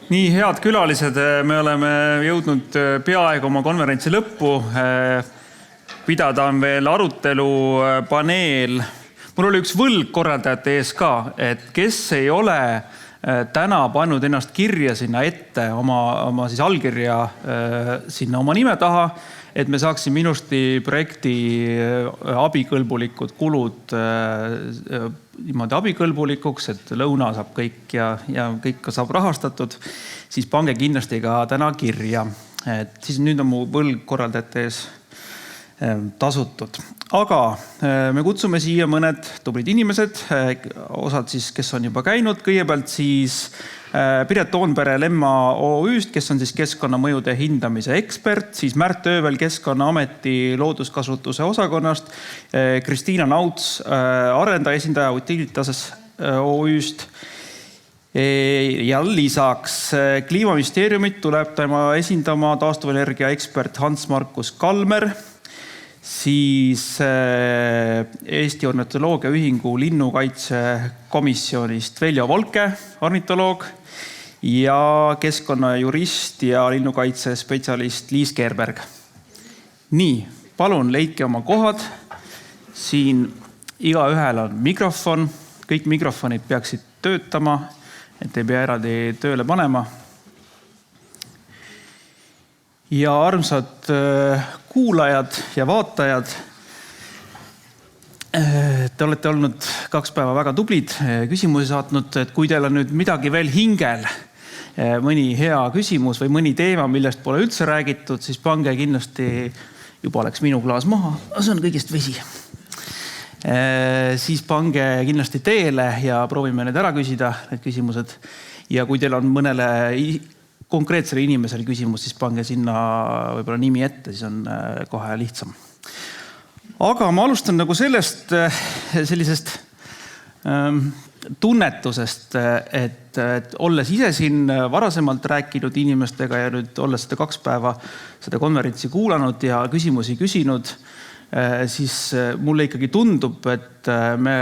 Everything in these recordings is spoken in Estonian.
Nii, head külalised, me oleme jõudnud peaaegu oma konverentsi lõppu. Pidada on veel arutelu paneel. Mul oli üks võlg korraldajate ees ka, et kes ei ole täna pannud ennast kirja sinna ette, oma siis allkirja sinna oma nime taha, et me saaksime ilusti projekti abikõlbulikud kulud niimoodi abikõlbulikuks, et lõuna saab kõik ja kõik saab rahastatud, siis pange kindlasti ka täna kirja. Et siis nüüd on mu võlg korraldajate ees tasutud. Aga me kutsume siia mõned tublid inimesed, osad siis, kes on juba käinud. Kõigepealt siis Piret Toonpere Lemma OÜ-st, kes on siis keskkonnamõjude hindamise ekspert, siis Märt Öövel Keskkonnaameti looduskasutuse osakonnast, Kristiina Nauts arendaja esindaja Utilitas OÜ-st ja lisaks Kliimaministeeriumit tuleb tema esindama taastuvenergia ekspert Hans-Markus Kalmer, siis Eesti Ornitoloogia Ühingu linnukaitsekomisjonist Veljo Volke, ornitoloog, ja keskkonnajurist ja linnukaitsespetsialist Liis Keerberg. Nii, palun leidke oma kohad. Siin igaühel on mikrofon. Kõik mikrofonid peaksid töötama, et ei pea eraldi tööle panema. Ja armsad kuulajad ja vaatajad, te olete olnud 2 päeva väga tublid, küsimusi saatnud, et kui teil on nüüd midagi veel hingel, mõni hea küsimus või mõni teema, millest pole üldse räägitud, siis pange kindlasti, juba läks minu klaas maha, see on kõigest vesi. Siis pange kindlasti teele ja proovime need ära küsida, need küsimused. Ja kui teil on mõnele konkreetsele inimesele küsimus, siis pange sinna võib-olla nimi ette, siis on kohe lihtsam. Aga ma alustan nagu sellest sellisest tunnetusest, et olles ise siin varasemalt rääkinud inimestega ja nüüd olles seda 2 päeva seda konverentsi kuulanud ja küsimusi küsinud, siis mulle ikkagi tundub, et me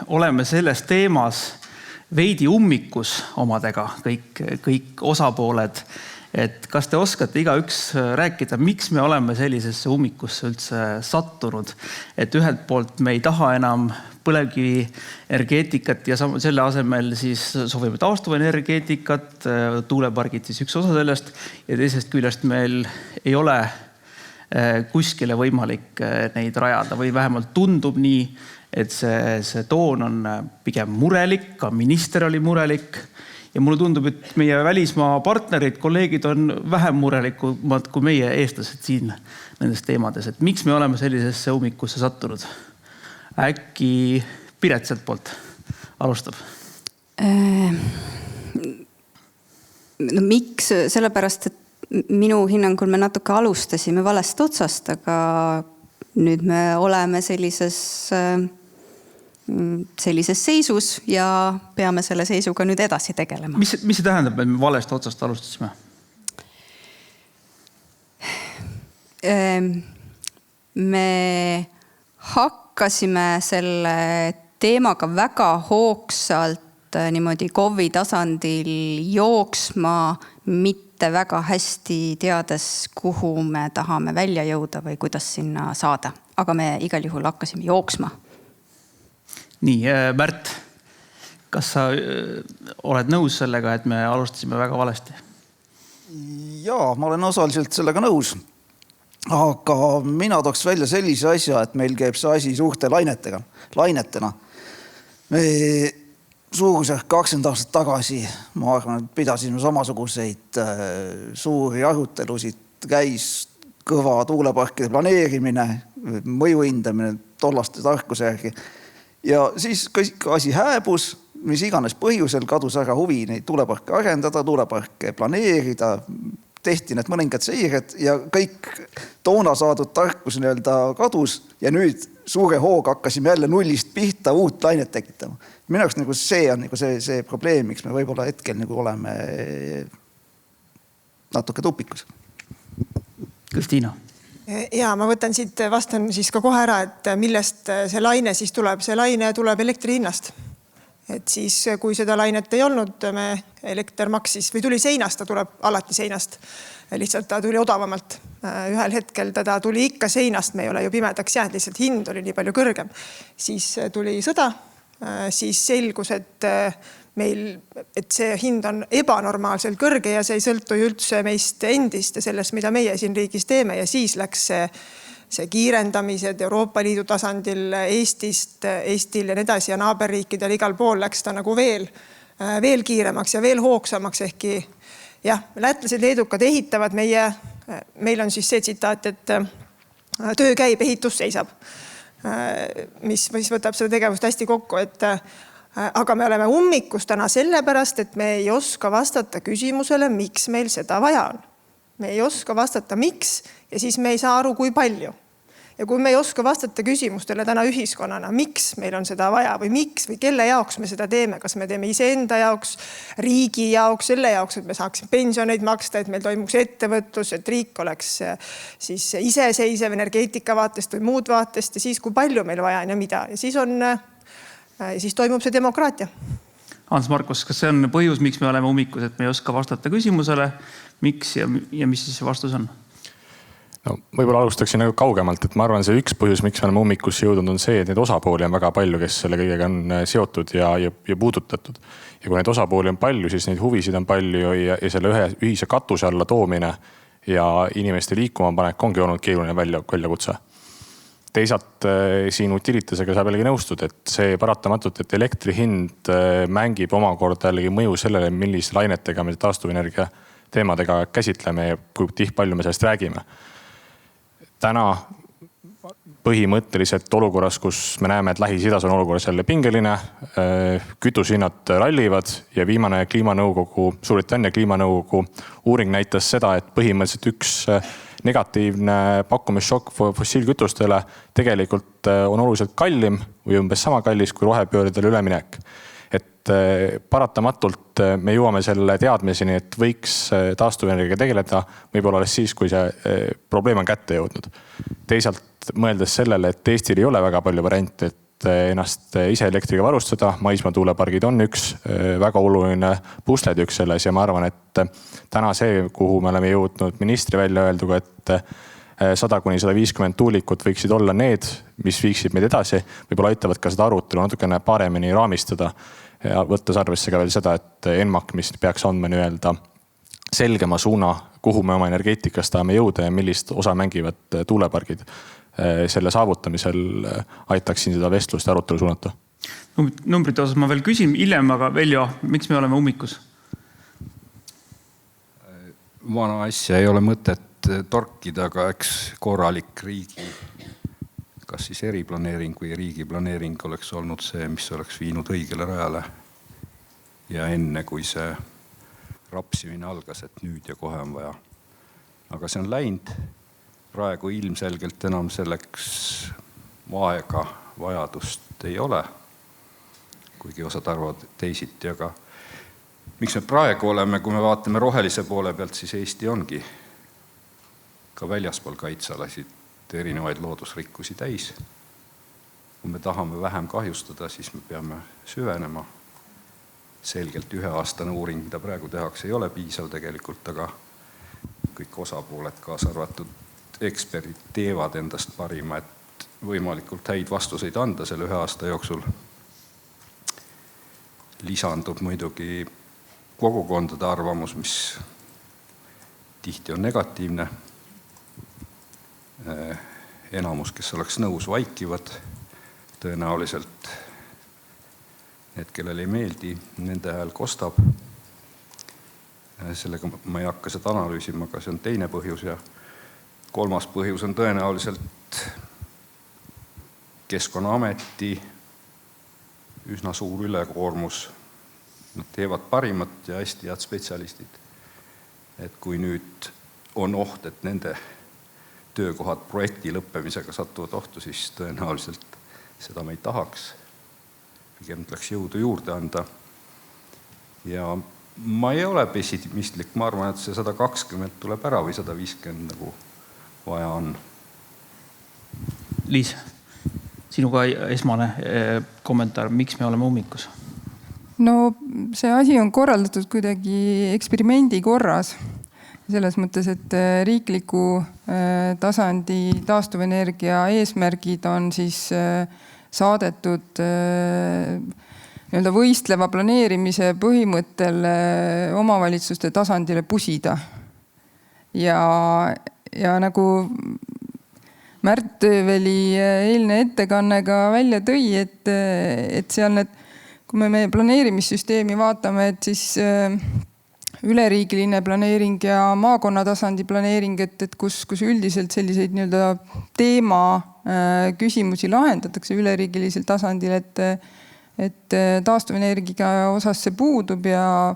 oleme selles teemas veidi ummikus omadega, kõik osapooled. Et kas te oskate igaüks rääkida, miks me oleme sellisesse ummikusse üldse sattunud? Et ühelt poolt me ei taha enam põlevkivi energeetikat ja selle asemel siis soovime taastuvenergeetikat, tuulepargid siis üks osa sellest ja teisest küljest meil ei ole kuskile võimalik neid rajada või vähemalt tundub nii, et see toon on pigem murelik, ka minister oli murelik ja mulle tundub, et meie välismaa partnerid, kolleegid on vähem murelikumad kui meie eestlased siin nendes teemades. Et miks me oleme sellisesse ummikusse sattunud? Äkki Piret sealt poolt alustab? No miks? Sellepärast, et minu hinnangul me natuke alustasime valest otsast, aga nüüd me oleme sellises seisus ja peame selle seisuga nüüd edasi tegelema. Mis see tähendab, et me valest otsast alustasime? Me hakkasime selle teemaga väga hoogsalt niimoodi KOV-i tasandil jooksma, mitte väga hästi teades, kuhu me tahame välja jõuda või kuidas sinna saada. Aga me igal juhul hakkasime jooksma. Nii, Märt, kas sa oled nõus sellega, et me alustasime väga valesti? Jaa, ma olen osaliselt sellega nõus. Aga mina tooks välja sellise asja, et meil käib see asi suurte lainetena. Me suurusjärk 20 aastat tagasi, ma arvan, pidasime samasuguseid suuri arutelusid, käis kõva tuuleparkide planeerimine, mõju hindamine tollaste tarkuse järgi. Ja siis asi hääbus, mis iganes põhjusel kadus ära huvi neid tuuleparke arendada, tuuleparke planeerida, tehti need mõningad seired ja kõik toona saadud tarkus kadus ja nüüd suure hooga hakkasime jälle nullist pihta uut lainet tekitama. Minu jaoks see on see probleem, miks me võib-olla hetkel oleme natuke tupikus. Kristiina. Ja ma võtan siit, vastan siis ka kohe ära, et millest see laine siis tuleb. See laine tuleb elektri hinnast. Et siis, kui seda lainet ei olnud, elekter maksis või tuli seinast, ta tuleb alati seinast. Lihtsalt ta tuli odavamalt. Ühel hetkel teda tuli ikka seinast, me ei ole ju pimedaks jäänud, lihtsalt hind oli nii palju kõrgem. Siis tuli sõda, siis selgus, et see hind on ebanormaalselt kõrge ja see ei sõltu üldse meist endist ja sellest, mida meie siin riigis teeme. Ja siis läks see kiirendamised Euroopa Liidu tasandil Eestil ja edasi ja naaberriikidel igal pool läks ta nagu veel kiiremaks ja veel hoogsamaks. Ehkki jah, lätlased, leedukad ehitavad, meil on siis see tsitaat, et töö käib, ehitus seisab, mis võtab seda tegevust hästi kokku. Aga me oleme ummikus täna sellepärast, et me ei oska vastata küsimusele, miks meil seda vaja on. Me ei oska vastata, miks, ja siis me ei saa aru, kui palju. Ja kui me ei oska vastata küsimustele täna ühiskonnana, miks meil on seda vaja või miks või kelle jaoks me seda teeme, kas me teeme iseenda jaoks, riigi jaoks, selle jaoks, et me saaksime pensioneid maksta, et meil toimuks ettevõtlus, et riik oleks siis iseseisev energeetika vaatest või muud vaatest ja siis kui palju meil vaja on ja mida. Ja siis toimub see demokraatia. Hans Markus, kas see on põhjus, miks me oleme ummikus, et me ei oska vastata küsimusele, miks ja mis siis vastus on? No, võib-olla alustaksin nagu kaugemalt, et ma arvan, see üks põhjus, miks me oleme ummikusse jõudnud, on see, et neid osapooli on väga palju, kes selle kõigega on seotud ja puudutatud. Ja kui neid osapooli on palju, siis neid huvisid on palju ja selle ühise katuse alla toomine ja inimeste liikuma panek ongi olnud keeruline väljakutse. Teisalt siin Utilitasega saab jällegi nõustud, et see paratamatult, et elektri hind mängib omakorda jällegi mõju sellele, millise lainetega me taastuvenergia teemadega käsitleme ja kui palju me sellest räägime. Täna põhimõtteliselt olukorras, kus me näeme, et Lähis-Idas on olukorras jälle pingeline, kütushinnad rallivad ja viimane Suurbritannia kliimanõukogu uuring näitas seda, et põhimõtteliselt üks negatiivne pakkumisšokk fossiilkütustele tegelikult on oluliselt kallim või umbes sama kallis kui rohepöördele üleminek. Et paratamatult me jõuame selle teadmiseni, et võiks taastuvenergiaga tegeleda võib-olla alles siis, kui see probleem on kätte jõudnud. Teisalt mõeldes sellele, et Eestil ei ole väga palju variante, et ennast ise elektriga varustada. Maismaa tuulepargid on üks väga oluline pusletükk selles ja ma arvan, et täna see, kuhu me oleme jõudnud ministri välja öelduga, et 100–150 tuulikut võiksid olla need, mis viiksid meid edasi, võib-olla aitavad ka seda arutelu natukene paremini raamistada ja võttes arvesse ka veel seda, et ENMAK, mis peaks andma nii-öelda selgema suuna, kuhu me oma energeetikas tahame jõuda ja millist osa mängivad tuulepargid selle saavutamisel aitaksin seda vestlust ja arutelu suunata. Numbrite osas ma veel küsin hiljem, aga Veljo, miks me oleme ummikus? Vana asja ei ole mõtet torkida, aga eks korralik riigi, kas siis eriplaneering või riigiplaneering oleks olnud see, mis oleks viinud õigele rajale. Ja enne, kui see rapsimine algas, et nüüd ja kohe on vaja. Aga see on läinud. Praegu ilmselgelt enam selleks aega vajadust ei ole, kuigi osad arvavad teisiti, aga miks me praegu oleme, kui me vaatame rohelise poole pealt, siis Eesti ongi ka väljaspool kaitsealasid erinevaid loodusrikkusi täis. Kui me tahame vähem kahjustada, siis me peame süvenema. Selgelt 1-aastane uuring, mida praegu tehakse, ei ole piisav tegelikult, aga kõik osapooled, kaasa arvatud eksperdid, teevad endast parima, et võimalikult häid vastuseid anda selle 1 aasta jooksul. Lisandub muidugi kogukondade arvamus, mis tihti on negatiivne. Enamus, kes oleks nõus, vaikivad. Tõenäoliselt need, kellel ei meeldi, nende hääl kostab. Sellega ma ei hakka seda analüüsima, aga see on teine põhjus. Ja 3. põhjus on tõenäoliselt Keskkonnaameti üsna suur ülekoormus. Nad teevad parimat ja hästi head spetsialistid. Et kui nüüd on oht, et nende töökohad projekti lõppemisega satuvad ohtu, siis tõenäoliselt seda me ei tahaks. Pigem tuleks jõudu juurde anda. Ja ma ei ole pessimistlik, ma arvan, et see 120 tuleb ära või 150 nagu vaja on. Liis, sinuga esmane kommentaar, miks me oleme ummikus? No see asi on korraldatud kuidagi eksperimendi korras. Selles mõttes, et riikliku tasandi taastuvenergia eesmärgid on siis saadetud nii-öelda võistleva planeerimise põhimõttel omavalitsuste tasandile pusida. Ja nagu Märt Veli eilne ettekannega välja tõi, et seal need, kui me meie planeerimissüsteemi vaatame, et siis üleriigiline planeering ja maakonna tasandi planeering, et kus üldiselt selliseid nii-öelda teema küsimusi lahendatakse üleriigilisel tasandil, et taastuvenergia osas see puudub ja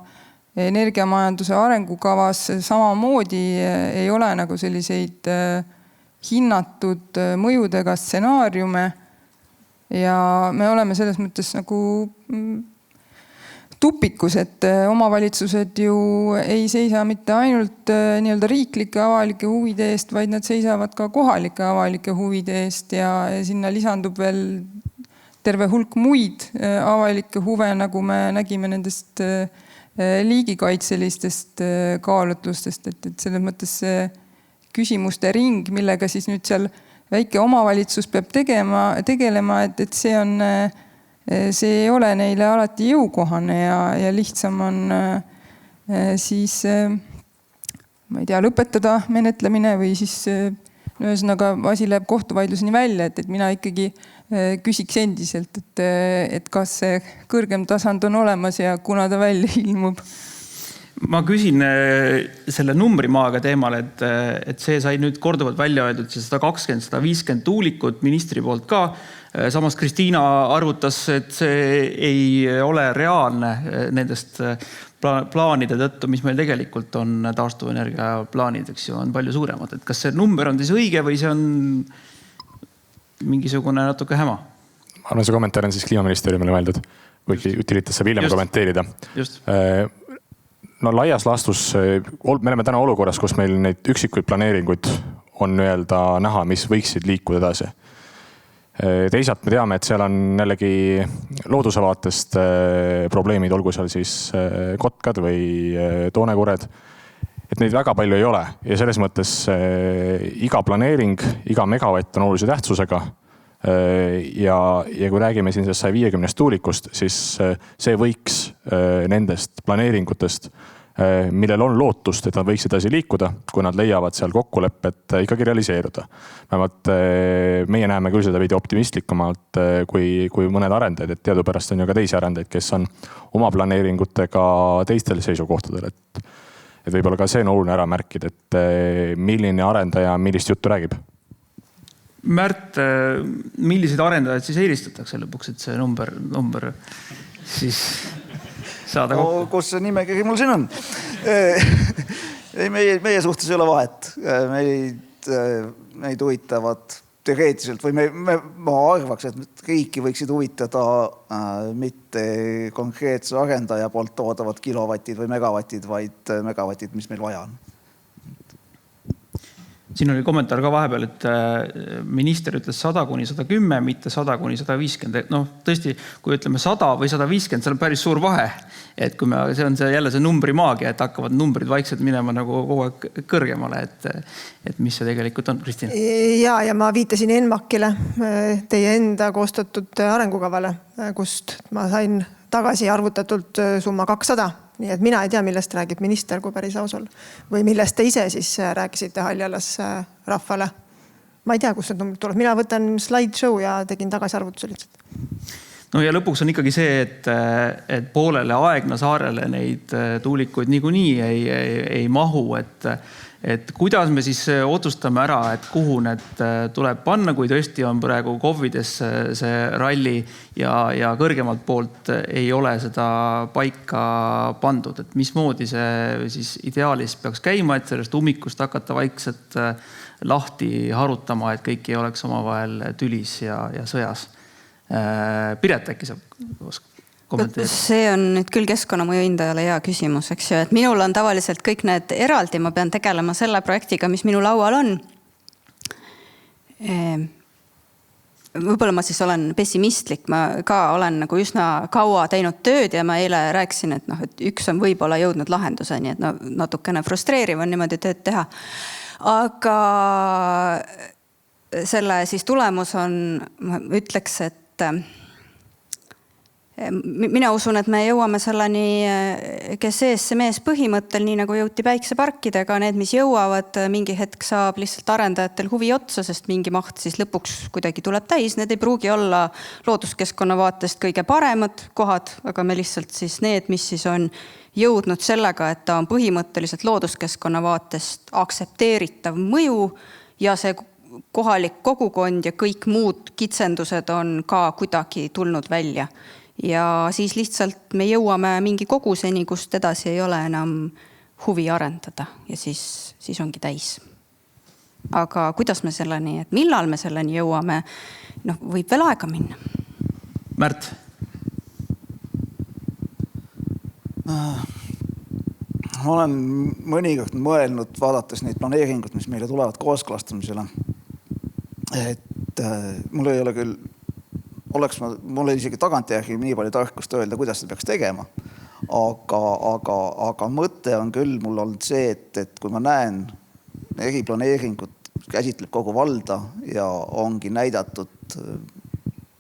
energiamajanduse arengukavas samamoodi ei ole nagu selliseid hinnatud mõjudega stsenaariume ja me oleme selles mõttes nagu tupikus, et omavalitsused ju ei seisa mitte ainult nii-öelda riiklike avalike huvide eest, vaid nad seisavad ka kohalike avalike huvide eest ja sinna lisandub veel terve hulk muid avalikke huve, nagu me nägime nendest liigikaitselistest kaalutlustest, et selles mõttes see küsimuste ring, millega siis nüüd seal väike omavalitsus peab tegelema, et see ei ole neile alati jõukohane ja lihtsam on siis, ma ei tea, lõpetada menetlemine või siis ühesõnaga asi läheb kohtuvaidluseni välja, et mina ikkagi küsiks endiselt, et kas see kõrgem tasand on olemas ja kuna ta välja ilmub. Ma küsin selle numbrimaaga teemal, et see sai nüüd korduvalt välja öeldud, see 120-150 tuulikut ministri poolt ka. Samas Kristiina arvutas, et see ei ole reaalne nendest plaanide tõttu, mis meil tegelikult on taastuvenergia plaanideks ju on palju suuremad. Et kas see number on siis õige või see on mingisugune natuke häma? Ma arvan, see kommentaar on siis Kliimaministeeriumile mõeldud, kuigi Utilitas saab hiljem kommenteerida. Just. No laias laastus, me oleme täna olukorras, kus meil neid üksikuid planeeringuid on öelda näha, mis võiksid liikuda edasi. Teisalt me teame, et seal on jällegi looduse vaatest probleemid, olgu seal siis kotkad või toonekured. Et neid väga palju ei ole ja selles mõttes iga planeering, iga megavatt on olulise tähtsusega. Ja kui räägime siin 150 tuulikust, siis see võiks nendest planeeringutest, millel on lootust, et nad võiksid edasi liikuda, kui nad leiavad seal kokkuleppet ikkagi realiseeruda. Vähemalt meie näeme küll seda veidi optimistlikumalt kui mõned arendajad, et teadupärast on ju ka teisi arendajaid, kes on oma planeeringutega teistel seisukohtadel. Et võib-olla ka see on oluline ära märkida, et milline arendaja millist juttu räägib. Märt, millised arendajad siis eelistatakse lõpuks, et see number siis saada kokku? Kus see nimekiri mul siin on? Meie suhtes ei ole vahet. Meid huvitavad teoreetiliselt või ma arvaks, et riiki võiksid huvitada mitte konkreetse arendaja poolt toodavad kilovatid või megavatid, vaid megavatid, mis meil vaja on. Siin oli kommentaar ka vahepeal, et minister ütles 100-110, mitte 100-150. No tõesti, kui ütleme 100 või 150, see on päris suur vahe. Et kui see on jälle see numbrimaagia, et hakkavad numbrid vaikselt minema nagu kogu aeg kõrgemale, et mis see tegelikult on, Kristiin? Ja ma viitasin ENMAK-ile, teie enda koostatud arengukavale, kust ma sain tagasi arvutatult summa 200. Nii et mina ei tea, millest räägib minister, kui päris aus olla. Või millest te ise siis rääkisite Haljalas rahvale. Ma ei tea, kus need numbrid tuleb. Mina võtan slideshow ja tegin tagasi arvutuse lihtsalt. No ja lõpuks on ikkagi see, et poolele Aegna saarele neid tuulikuid niikuinii ei mahu, et kuidas me siis otsustame ära, et kuhu need tuleb panna, kui tõesti on praegu KOV-ides see ralli ja kõrgemalt poolt ei ole seda paika pandud. Et mismoodi see siis ideaalis peaks käima, et sellest ummikust hakata vaikselt lahti harutama, et kõik ei oleks omavahel tülis ja sõjas. Piret äkki saab kommenteerida? See on nüüd küll keskkonnamõju hindajale hea küsimus, eks ju, et minul on tavaliselt kõik need eraldi, ma pean tegelema selle projektiga, mis minu laual on. võib-olla ma siis olen pessimistlik, ma ka olen nagu üsna kaua teinud tööd ja ma eile rääkisin, et et üks on võib-olla jõudnud lahenduseni, et natukene frustreeriv on niimoodi tööd teha. Aga selle siis tulemus on, ma ütleks, et mina usun, et me jõuame selleni, kes ees see mees põhimõttel, nii nagu jõuti päikseparkidega, need, mis jõuavad, mingi hetk saab lihtsalt arendajatel huvi otsa, sest mingi maht siis lõpuks kuidagi tuleb täis. Need ei pruugi olla looduskeskkonna vaatest kõige paremad kohad, aga me lihtsalt siis need, mis siis on jõudnud sellega, et ta on põhimõtteliselt looduskeskkonna vaatest aksepteeritav mõju ja see kohalik kogukond ja kõik muud kitsendused on ka kuidagi tulnud välja. Ja siis lihtsalt me jõuame mingi koguseni, kust edasi ei ole enam huvi arendada ja siis ongi täis. Aga kuidas me selleni, et millal me selleni jõuame, võib veel aega minna. Märt? Ma olen mõnikord mõelnud, vaadates neid planeeringud, mis meile tulevad kooskõlastamisele, et mul ei ole küll mul ei isegi tagantjärgi nii palju tarkust öelda, kuidas seda peaks tegema. Aga mõte on küll mul olnud see, et kui ma näen eriplaneeringut, käsitleb kogu valda ja ongi näidatud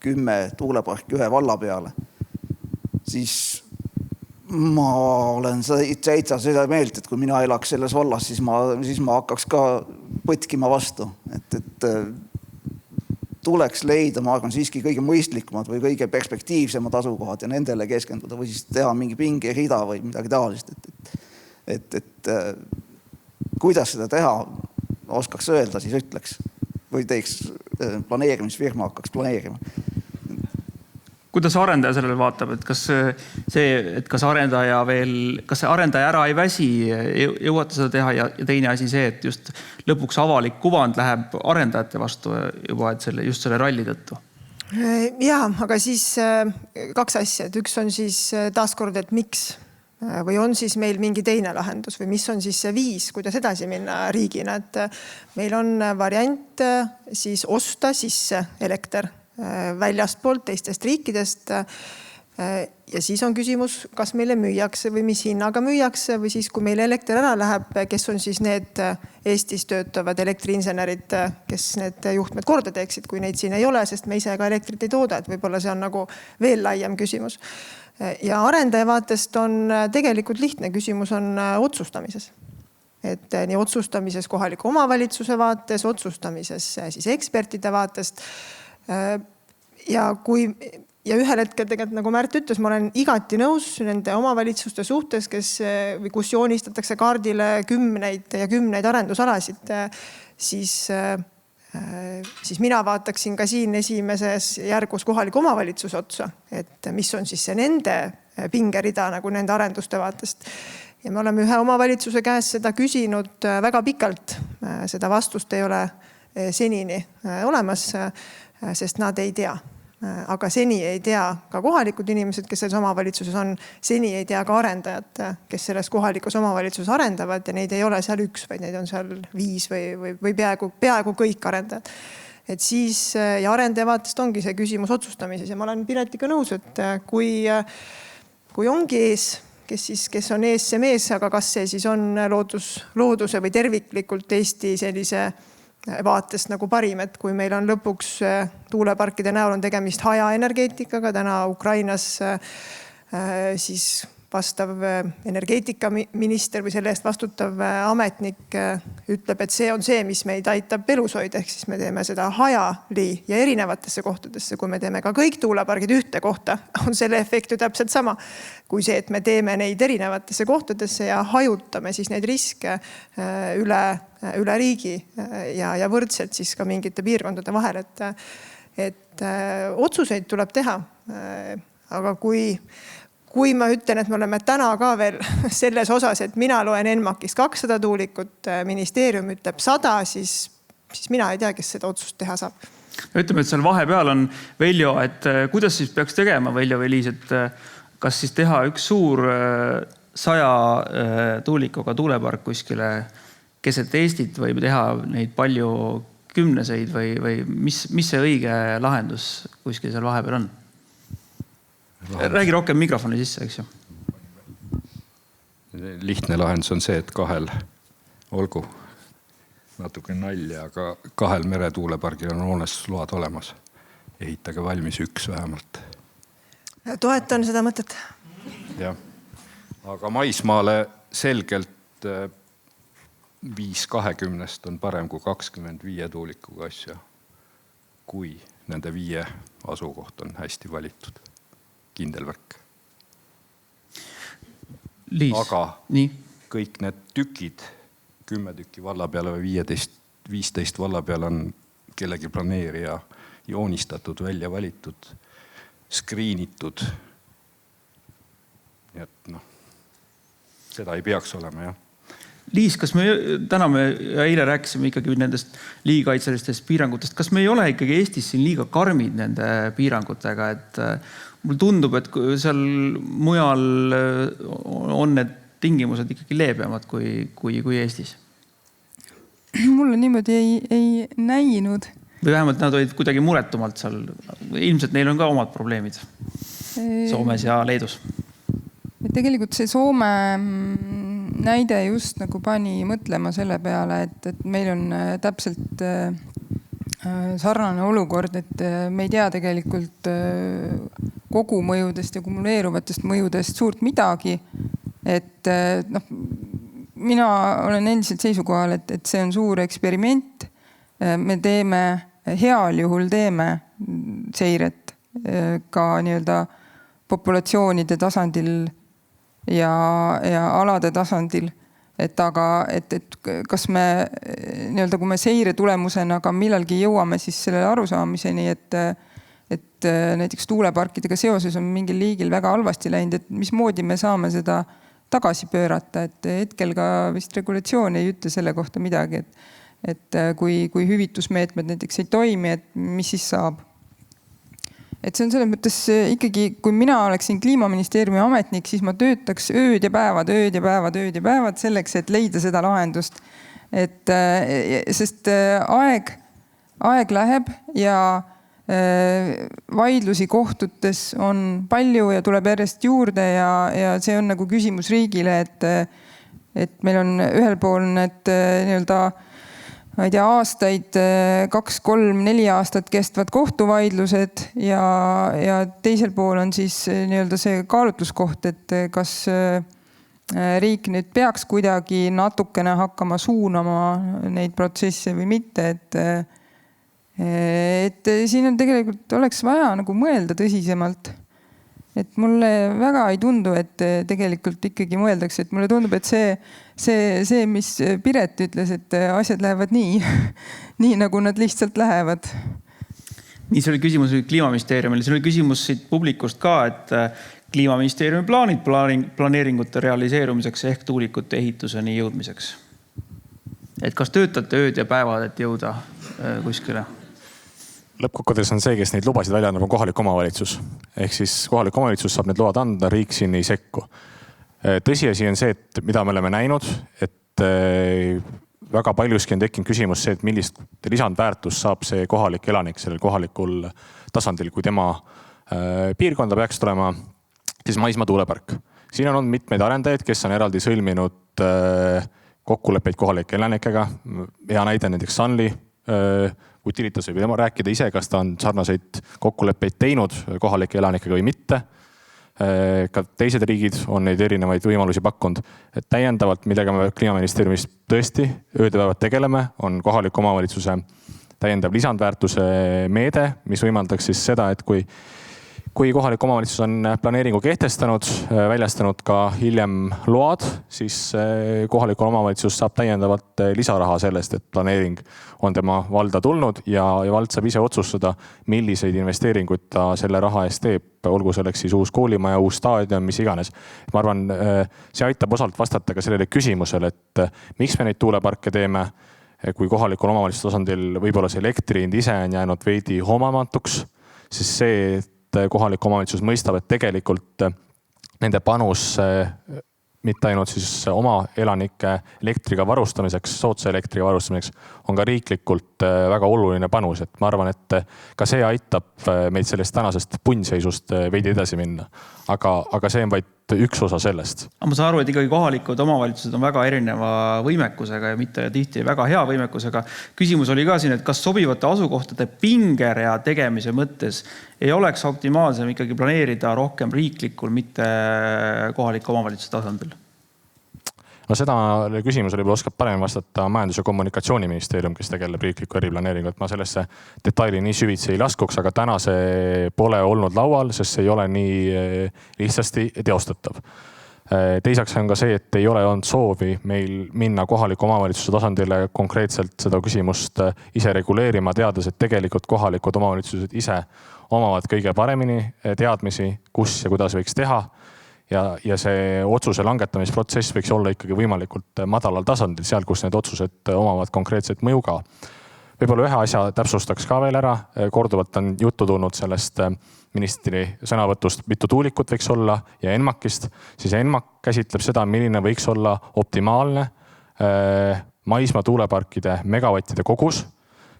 10 tuuleparki ühe valla peale, siis ma olen täitsa seda meelt, et kui mina elaks selles vallas, siis ma hakkaks ka põtkima vastu. Et tuleks leida, ma arvan, siiski kõige mõistlikumad või kõige perspektiivsemad asukohad ja nendele keskenduda või siis teha mingi pingerida või midagi taolist. Et kuidas seda teha, oskaks öelda, siis ütleks. Või teeks planeerimisfirma hakkaks planeerima. Kuidas arendaja sellele vaatab, et kas arendaja ära ei väsi, jõuate seda teha ja teine asi see, et just lõpuks avalik kuvand läheb arendajate vastu juba, et just selle ralli tõttu? Jaa, aga siis 2 asja. Et üks on siis taaskord, et miks või on siis meil mingi teine lahendus või mis on siis see viis, kuidas edasi minna riigina. Et meil on variant siis osta sisse elekter väljastpoolt teistest riikidest ja siis on küsimus, kas meile müüakse või mis hinnaga müüakse või siis, kui meil elekter ära läheb, kes on siis need Eestis töötavad elektriinsenerid, kes need juhtmed korda teeksid, kui neid siin ei ole, sest me ise ka elektrit ei tooda, et võib-olla see on nagu veel laiem küsimus. Ja arendaja vaatest on tegelikult lihtne küsimus on otsustamises. Et nii otsustamises kohaliku omavalitsuse vaates, otsustamises siis ekspertide vaatest. Ja ühel hetkel tegelikult, nagu Märt ütles, ma olen igati nõus nende omavalitsuste suhtes, kus joonistatakse kaardile 10 ja 10 arendusalasid, siis mina vaataksin ka siin esimeses järgus kohaliku omavalitsuse otsa, et mis on siis see nende pingerida nagu nende arenduste vaatest. Ja me oleme ühe omavalitsuse käes seda küsinud väga pikalt. Seda vastust ei ole senini olemas, sest nad ei tea. Aga seni ei tea ka kohalikud inimesed, kes selles omavalitsuses on, seni ei tea ka arendajad, kes selles kohalikus omavalitsuses arendavad ja neid ei ole seal 1, vaid neid on seal 5 või peaaegu kõik arendajad. Et siis ja arendaja vaatest ongi see küsimus otsustamises ja ma olen Piretiga nõus, et kui ongi ees, kes on ees see mees, aga kas see siis on looduse või terviklikult Eesti sellise vaatest nagu parim, et kui meil on lõpuks tuuleparkide näol on tegemist hajaenergeetikaga, täna Ukrainas siis vastav energeetikaminister või selle eest vastutav ametnik ütleb, et see on see, mis meid aitab elus hoida, ehk siis me teeme seda hajali ja erinevatesse kohtadesse. Kui me teeme ka kõik tuulepargid ühte kohta, on selle efekt ju täpselt sama kui see, et me teeme neid erinevatesse kohtadesse ja hajutame siis neid riske üle riigi ja võrdselt siis ka mingite piirkondade vahel, et otsuseid tuleb teha. Aga kui ma ütlen, et me oleme täna ka veel selles osas, et mina loen ENMAK-is 200 tuulikut, ministeerium ütleb 100, siis mina ei tea, kes seda otsust teha saab. Ütleme, et seal vahepeal on Veljo, et kuidas siis peaks tegema Veljo või Liis, et kas siis teha üks suur 100 tuulikuga tuulepark kuskile keset Eestit või teha neid palju kümneseid või mis see õige lahendus kuskil seal vahepeal on? Räägi rohkem mikrofoni sisse, eks ju. Lihtne lahendus on see, et kahel, olgu natuke nalja, aga kahel meretuulepargil on hoonestusload olemas. Ehitage valmis üks vähemalt. Toetan seda mõtet. Jah. Aga maismaale selgelt 5-20 on parem kui 25 tuulikuga asja, kui nende 5 asukoht on hästi valitud. Kindel värk. Liis. Aga nii. kõik need tükid, 10 tükki valla peale või 15 valla peale on kellegi planeerija joonistatud, välja valitud, skriinitud. Nii et seda ei peaks olema, jah. Liis, kas me täna eile rääkisime ikkagi nendest liigikaitselistest piirangutest, kas me ei ole ikkagi Eestis siin liiga karmid nende piirangutega, et mul tundub, et seal mujal on need tingimused ikkagi leebemad kui Eestis? Mulle niimoodi ei näinud. Või vähemalt nad olid kuidagi muretumalt seal. Ilmselt neil on ka omad probleemid Soomes ja Leedus. Tegelikult see Soome näide just nagu pani mõtlema selle peale, et meil on täpselt sarnane olukord, et me ei tea tegelikult kogumõjudest ja kumuleeruvatest mõjudest suurt midagi. Et mina olen endiselt seisukohal, et see on suur eksperiment. Me heal juhul teeme seiret ka nii-öelda populatsioonide tasandil ja alade tasandil. Aga kas me nii-öelda, kui me seire tulemusena ka millalgi jõuame siis sellele arusaamiseni, et näiteks tuuleparkidega seoses on mingil liigil väga halvasti läinud, et mismoodi me saame seda tagasi pöörata, et hetkel ka vist regulatsioon ei ütle selle kohta midagi, et kui hüvitusmeetmed näiteks ei toimi, et mis siis saab. Et see on selles mõttes ikkagi, kui mina oleksin Kliimaministeeriumi ametnik, siis ma töötaks ööd ja päevad selleks, et leida seda lahendust. Sest aeg läheb ja vaidlusi kohtutes on palju ja tuleb järjest juurde ja see on nagu küsimus riigile, et meil on ühel pool need nii-öelda ma ei tea, aastaid, 2, 3, 4 aastat kestvad kohtuvaidlused ja teisel pool on siis nii-öelda see kaalutluskoht, et kas riik nüüd peaks kuidagi natukene hakkama suunama neid protsesse või mitte, et siin on tegelikult oleks vaja nagu mõelda tõsisemalt. Et mulle väga ei tundu, et tegelikult ikkagi mõeldakse, et mulle tundub, et see, mis Piret ütles, et asjad lähevad nii nagu nad lihtsalt lähevad. Nii, see oli küsimus Kliimaministeeriumile. See oli küsimus siit publikust ka, et Kliimaministeeriumi planeeringute realiseerumiseks ehk tuulikute ehituseni jõudmiseks. Et kas töötate ööd ja päevad, et jõuda kuskile? Lõppkokkuvõttes on see, kes neid lubasid välja annab, on kohalik omavalitsus. Ehk siis kohalik omavalitsus saab need load anda, riik siin ei sekku. Tõsiasi on see, et mida me oleme näinud, et väga paljuski on tekkinud küsimus see, et millist lisandväärtust saab see kohalik elanik sellel kohalikul tasandil, kui tema piirkonda peaks tulema siis maismaa tuulepark. Siin on olnud mitmeid arendajaid, kes on eraldi sõlminud kokkuleppeid kohalike elanikega. Hea näide näiteks Sunly Utilitas võib rääkida ise, kas ta on sarnaseid kokkuleppeid teinud kohalike elanikega või mitte. Ka teised riigid on neid erinevaid võimalusi pakkunud. Et täiendavalt, millega me Kliimaministeeriumis tõesti öödepäevad tegeleme, on kohaliku omavalitsuse täiendav lisandväärtuse meede, mis võimaldaks siis seda, et kui kohalik omavalitsus on planeeringu kehtestanud, väljastanud ka hiljem load, siis kohalik omavalitsus saab täiendavalt lisaraha sellest, et planeering on tema valda tulnud ja vald saab ise otsustada, milliseid investeeringuid ta selle raha eest teeb, olgu selleks siis uus koolimaja, uus staadion, mis iganes. Ma arvan, see aitab osalt vastata ka sellele küsimusele, et miks me neid tuuleparke teeme, kui kohalikul omavalitsuse tasandil võib-olla see elektrihind ise on jäänud veidi hoomamatuks, siis see, kohalik omavalitsus mõistab, et tegelikult nende panus mitte ainult siis oma elanike elektriga varustamiseks, soodsa elektriga varustamiseks, on ka riiklikult väga oluline panus. Et ma arvan, et ka see aitab meid sellest tänasest punnseisust veidi edasi minna. Aga see on vaid üks osa sellest. Ma saan aru, et ikkagi kohalikud omavalitsused on väga erineva võimekusega ja mitte tihti väga hea võimekusega. Küsimus oli ka siin, et kas sobivate asukohtade pingerea tegemise mõttes ei oleks optimaalsem ikkagi planeerida rohkem riiklikul, mitte kohaliku omavalitsuse tasandil? No seda küsimusele oskab paremini vastata Majandus- ja Kommunikatsiooniministeerium, kes tegeleb riikliku eriplaneeringu. Et ma sellesse detaili nii süvitsi ei laskuks, aga täna see pole olnud laual, sest see ei ole nii lihtsasti teostatav. Teisaks on ka see, et ei ole olnud soovi meil minna kohaliku omavalitsuse tasandile konkreetselt seda küsimust ise reguleerima, teades, et tegelikult kohalikud omavalitsused ise omavad kõige paremini teadmisi, kus ja kuidas võiks teha. Ja see otsuse langetamisprotsess võiks olla ikkagi võimalikult madalal tasandil, seal, kus need otsused omavad konkreetset mõju ka. Võib-olla ühe asja täpsustaks ka veel ära. Korduvalt on juttu tulnud sellest ministri sõnavõtust, mitu tuulikut võiks olla ja ENMAK-ist. Siis ENMAK käsitleb seda, milline võiks olla optimaalne maismaa tuuleparkide megavattide kogus.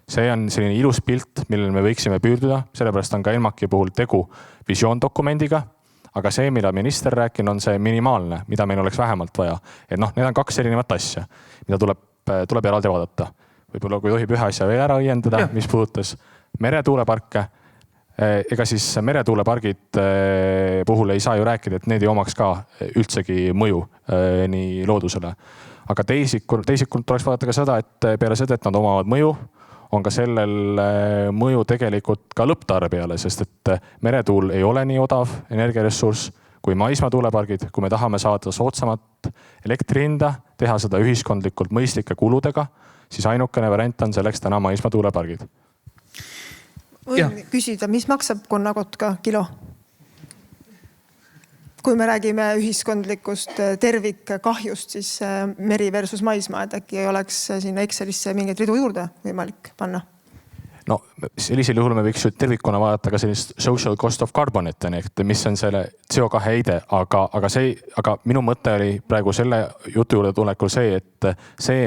See on selline ilus pilt, millele me võiksime püürduda. Sellepärast on ka ENMAK-i puhul tegu visioondokumendiga. Aga see, mida minister rääkin, on see minimaalne, mida meil oleks vähemalt vaja. Et need on kaks erinevat asja, mida tuleb eraldi vaadata. Võib-olla kui tohib ühe asja veel ära õiendada, mis puudutas meretuuleparke. Ega siis meretuulepargid puhul ei saa ju rääkida, et need ei omaks ka üldsegi mõju nii loodusele. Aga teisikult tuleks vaadata ka seda, et peale seda, et nad omavad mõju, on ka sellel mõju tegelikult ka lõpptarbijale, sest et meretuul ei ole nii odav energiaressurss kui maismaa tuulepargid. Kui me tahame saada soodsamat elektrihinda, teha seda ühiskondlikult mõistlike kuludega, siis ainukene variant on selleks täna maismaa tuulepargid. Võin küsida, mis maksab konnakotka kilo? Kui me räägime ühiskondlikust tervikkahjust, siis meri versus maismaa, et äkki ei oleks sinna Excelisse mingeid ridu juurde võimalik panna? No sellisel juhul me võiks tervikuna vaadata ka sellist social cost of carbon, et mis on selle CO2 heide, aga minu mõte oli praegu selle jutu juurde tulekul see,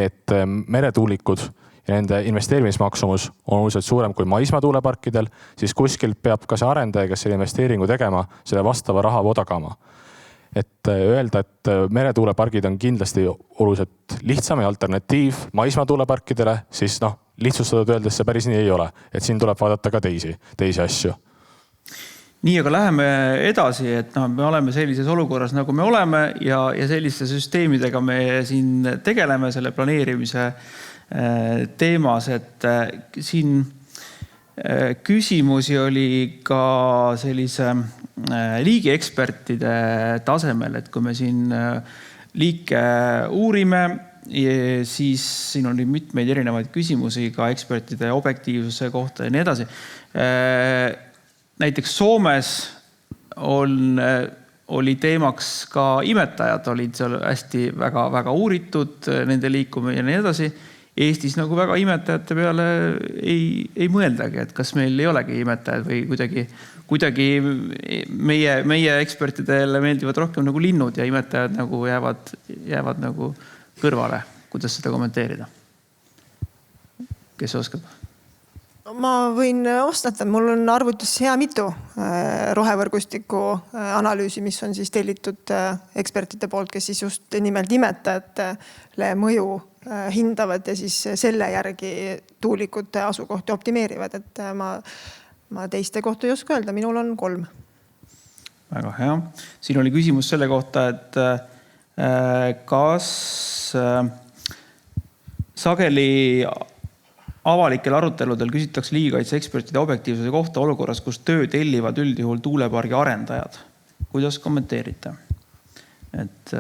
et meretuulikud ja nende investeerimismaksumus on oluliselt suurem kui maismaa tuuleparkidel, siis kuskilt peab ka see arendaja, kes selle investeeringu tegema, selle vastava raha odagama. Et öelda, et meretuulepargid on kindlasti oluliselt lihtsam ja alternatiiv maismaa tuuleparkidele, siis lihtsustatud öeldes see päris nii ei ole. Et siin tuleb vaadata ka teisi asju. Nii, aga läheme edasi, et me oleme sellises olukorras, nagu me oleme ja selliste süsteemidega me siin tegeleme selle planeerimise teemas, et siin küsimusi oli ka sellise liigiekspertide tasemel, et kui me siin liike uurime, siis siin oli mitmeid erinevaid küsimusi ka ekspertide objektiivsuse kohta ja nii edasi. Näiteks Soomes oli teemaks ka imetajad, olid seal hästi väga uuritud, nende liikumine ja nii edasi. Eestis nagu väga imetajate peale ei mõeldagi, et kas meil ei olegi imetajad või kuidagi meie ekspertidele meeldivad rohkem nagu linnud ja imetajad nagu jäävad nagu kõrvale. Kuidas seda kommenteerida? Kes oskab? Ma võin vastata, mul on arvutis hea mitu rohevõrgustiku analüüsi, mis on siis tellitud ekspertide poolt, kes siis just nimelt imetajatele mõju hindavad ja siis selle järgi tuulikute asukohti optimeerivad. Et ma teiste kohta ei oska öelda, minul on 3. Väga hea. Siin oli küsimus selle kohta, et kas sageli avalikel aruteludel küsitakse liigikaitse ekspertide objektiivsuse kohta olukorras, kus töö tellivad üldjuhul tuulepargi arendajad. Kuidas kommenteerite? Et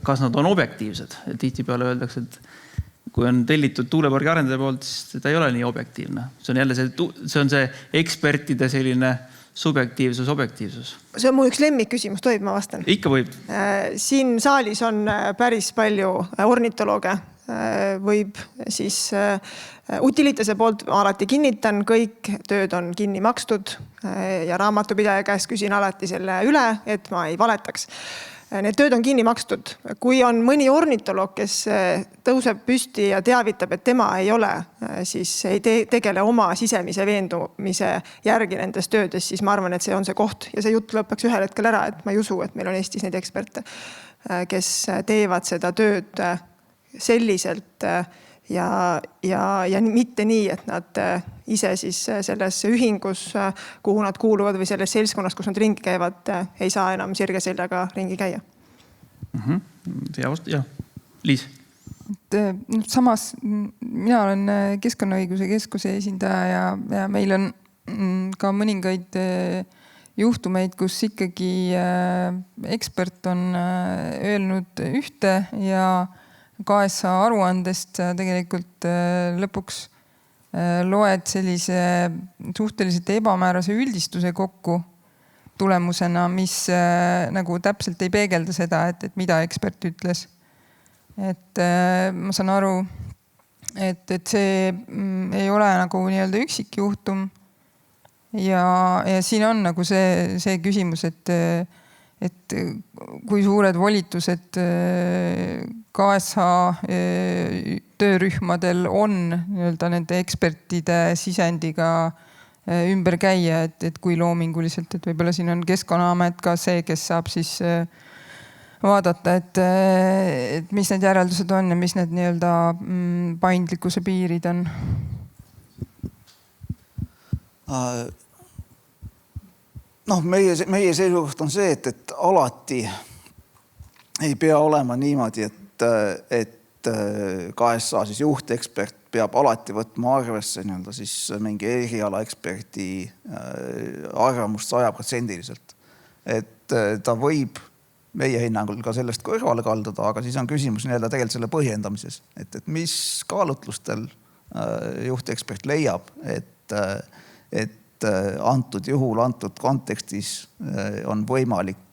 kas nad on objektiivsed? Tihtipeale öeldakse, et kui on tellitud tuulepargi arendaja poolt, siis ta ei ole nii objektiivne. See on see ekspertide selline subjektiivsus, objektiivsus. See on mu üks lemmikküsimus, tohib, ma vastan? Ikka võib. Siin saalis on päris palju ornitolooge. Võib siis Utilitase poolt alati kinnitan, kõik tööd on kinni makstud ja raamatupidaja käest küsin alati selle üle, et ma ei valetaks. need tööd on kinni makstud. Kui on mõni ornitoloog, kes tõuseb püsti ja teavitab, et tema ei ole, siis ei tegele oma sisemise veendumise järgi nendes töödes, siis ma arvan, et see on see koht. Ja see jutt lõpeks ühel hetkel ära, et ma ei usu, et meil on Eestis neid eksperte, kes teevad seda tööd selliselt ja mitte nii, et nad ise siis selles ühingus, kuhu nad kuuluvad või selles seltskonnas, kus nad ringi käivad, ei saa enam sirge seljaga ringi käia. Jah, Liis. Samas mina olen Keskkonnaõiguse Keskuse esindaja ja meil on ka mõningaid juhtumeid, kus ikkagi ekspert on öelnud ühte ja KSH aruandest tegelikult lõpuks loed sellise suhteliselt ebamäärase üldistuse kokku tulemusena, mis nagu täpselt ei peegelda seda, et mida ekspert ütles. Et ma saan aru, et see ei ole nagu nii-öelda üksikjuhtum ja siin on nagu see küsimus, et kui suured volitused KSH töörühmadel on nii-öelda nende ekspertide sisendiga ümber käia, et kui loominguliselt, et võib-olla siin on Keskkonnaamet ka see, kes saab siis vaadata, et mis need järeldused on ja mis need nii-öelda paindlikkuse piirid on. Meie seisukoht on see, et alati ei pea olema niimoodi, et KSH siis juhtekspert peab alati võtma arvesse nii-öelda siis mingi eriala eksperdi arvamust 100%. Et ta võib meie hinnangul ka sellest kõrvale kalduda, aga siis on küsimus nii-öelda tegelikult selle põhjendamises, et mis kaalutlustel juhtekspert leiab, et antud juhul, antud kontekstis on võimalik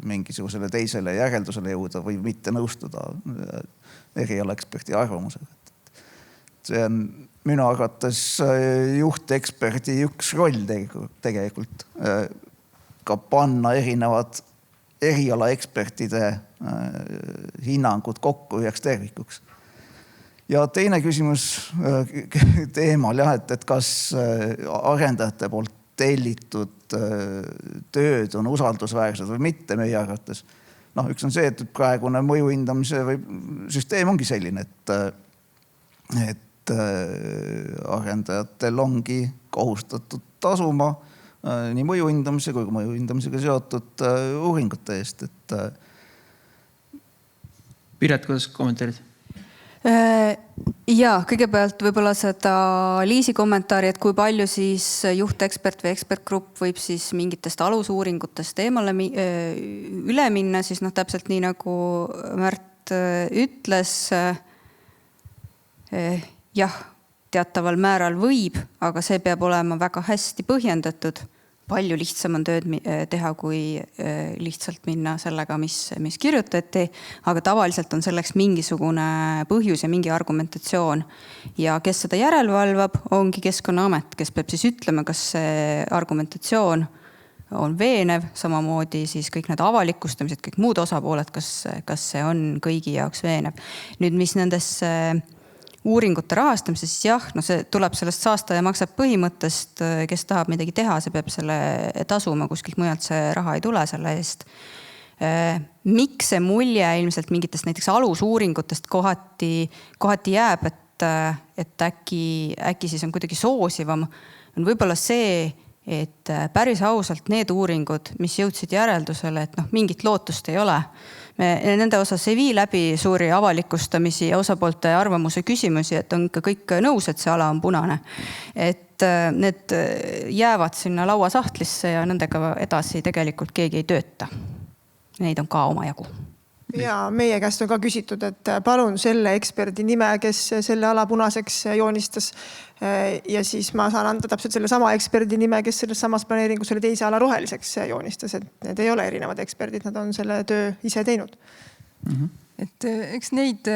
mingisugusele teisele järeldusele jõuda või mitte nõustuda eriala eksperti arvamusega. See on minu arvates juhteksperdi üks roll tegelikult ka panna erinevad eriala ekspertide hinnangud kokku üheks tervikuks. Ja teine küsimus teemal, et kas arendajate poolt tellitud tööd on usaldusväärsed või mitte meie arvates. Üks on see, et praegune mõjuhindamise süsteem ongi selline, et arendajatel ongi kohustatud tasuma nii mõjuhindamise kui mõjuhindamisega seotud uuringute eest. Piret, kuidas kommenteerid? Ja kõigepealt võib-olla seda Liisi kommentaari, et kui palju siis juhtekspert või ekspertgrupp võib siis mingitest alusuuringutest eemale üle minna, siis täpselt nii nagu Märt ütles, jah, teataval määral võib, aga see peab olema väga hästi põhjendatud. Palju lihtsam on tööd teha, kui lihtsalt minna sellega, mis kirjutati, aga tavaliselt on selleks mingisugune põhjus ja mingi argumentatsioon. Ja kes seda järelevalvab, ongi Keskkonnaamet, kes peab siis ütlema, kas see argumentatsioon on veenev, samamoodi siis kõik need avalikustamised, kõik muud osapooled, kas see on kõigi jaoks veenev. Nüüd, mis nendesse uuringute rahastamises, siis jah, see tuleb sellest saasta ja maksab põhimõttest, kes tahab midagi teha, see peab selle tasuma, kuskilt mujalt see raha ei tule selle eest. Miks see mulje ilmselt mingitest näiteks alusuuringutest kohati jääb, et äkki siis on kuidagi soosivam, on võib-olla see, et päris ausalt need uuringud, mis jõudsid järeldusele, et mingit lootust ei ole. Me nende osas ei vii läbi suuri avalikustamisi ja osapoolte arvamuse küsimusi, et on ikka kõik nõus, et see ala on punane. Et need jäävad sinna lauasahtlisse ja nendega edasi tegelikult keegi ei tööta. Neid on ka omajagu. Ja meie käest on ka küsitud, et palun selle eksperdi nime, kes selle ala punaseks joonistas. Ja siis ma saan anda täpselt selle sama eksperdi nime, kes selles samas planeeringus selle teise ala roheliseks joonistas. Et need ei ole erinevad eksperdid, nad on selle töö ise teinud. Et eks neid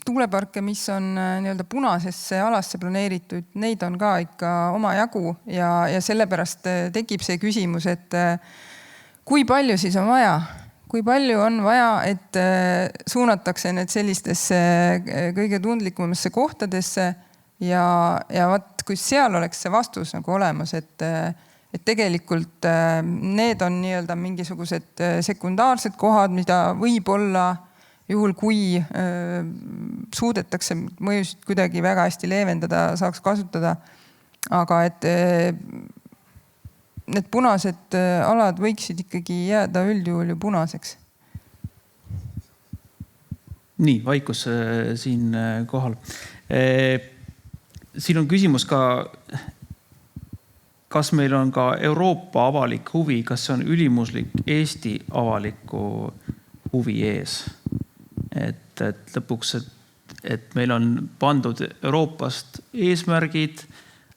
tuuleparke, mis on nii-öelda punasesse alasse planeeritud, neid on ka ikka omajagu ja sellepärast tekib see küsimus, et kui palju siis on vaja? kui palju on vaja, et suunatakse need sellistesse kõige tundlikumasse kohtadesse ja vaat, kui seal oleks see vastus nagu olemas, et tegelikult need on nii-öelda mingisugused sekundaarsed kohad, mida võib-olla juhul, kui suudetakse mõjusid kuidagi väga hästi leevendada, saaks kasutada. Aga et need punased alad võiksid ikkagi jääda üldjuhul ju punaseks. Nii, vaikus siin kohal. Siin on küsimus ka, kas meil on ka Euroopa avalik huvi, kas see on ülimuslik Eesti avaliku huvi ees? Et lõpuks, et meil on pandud Euroopast eesmärgid,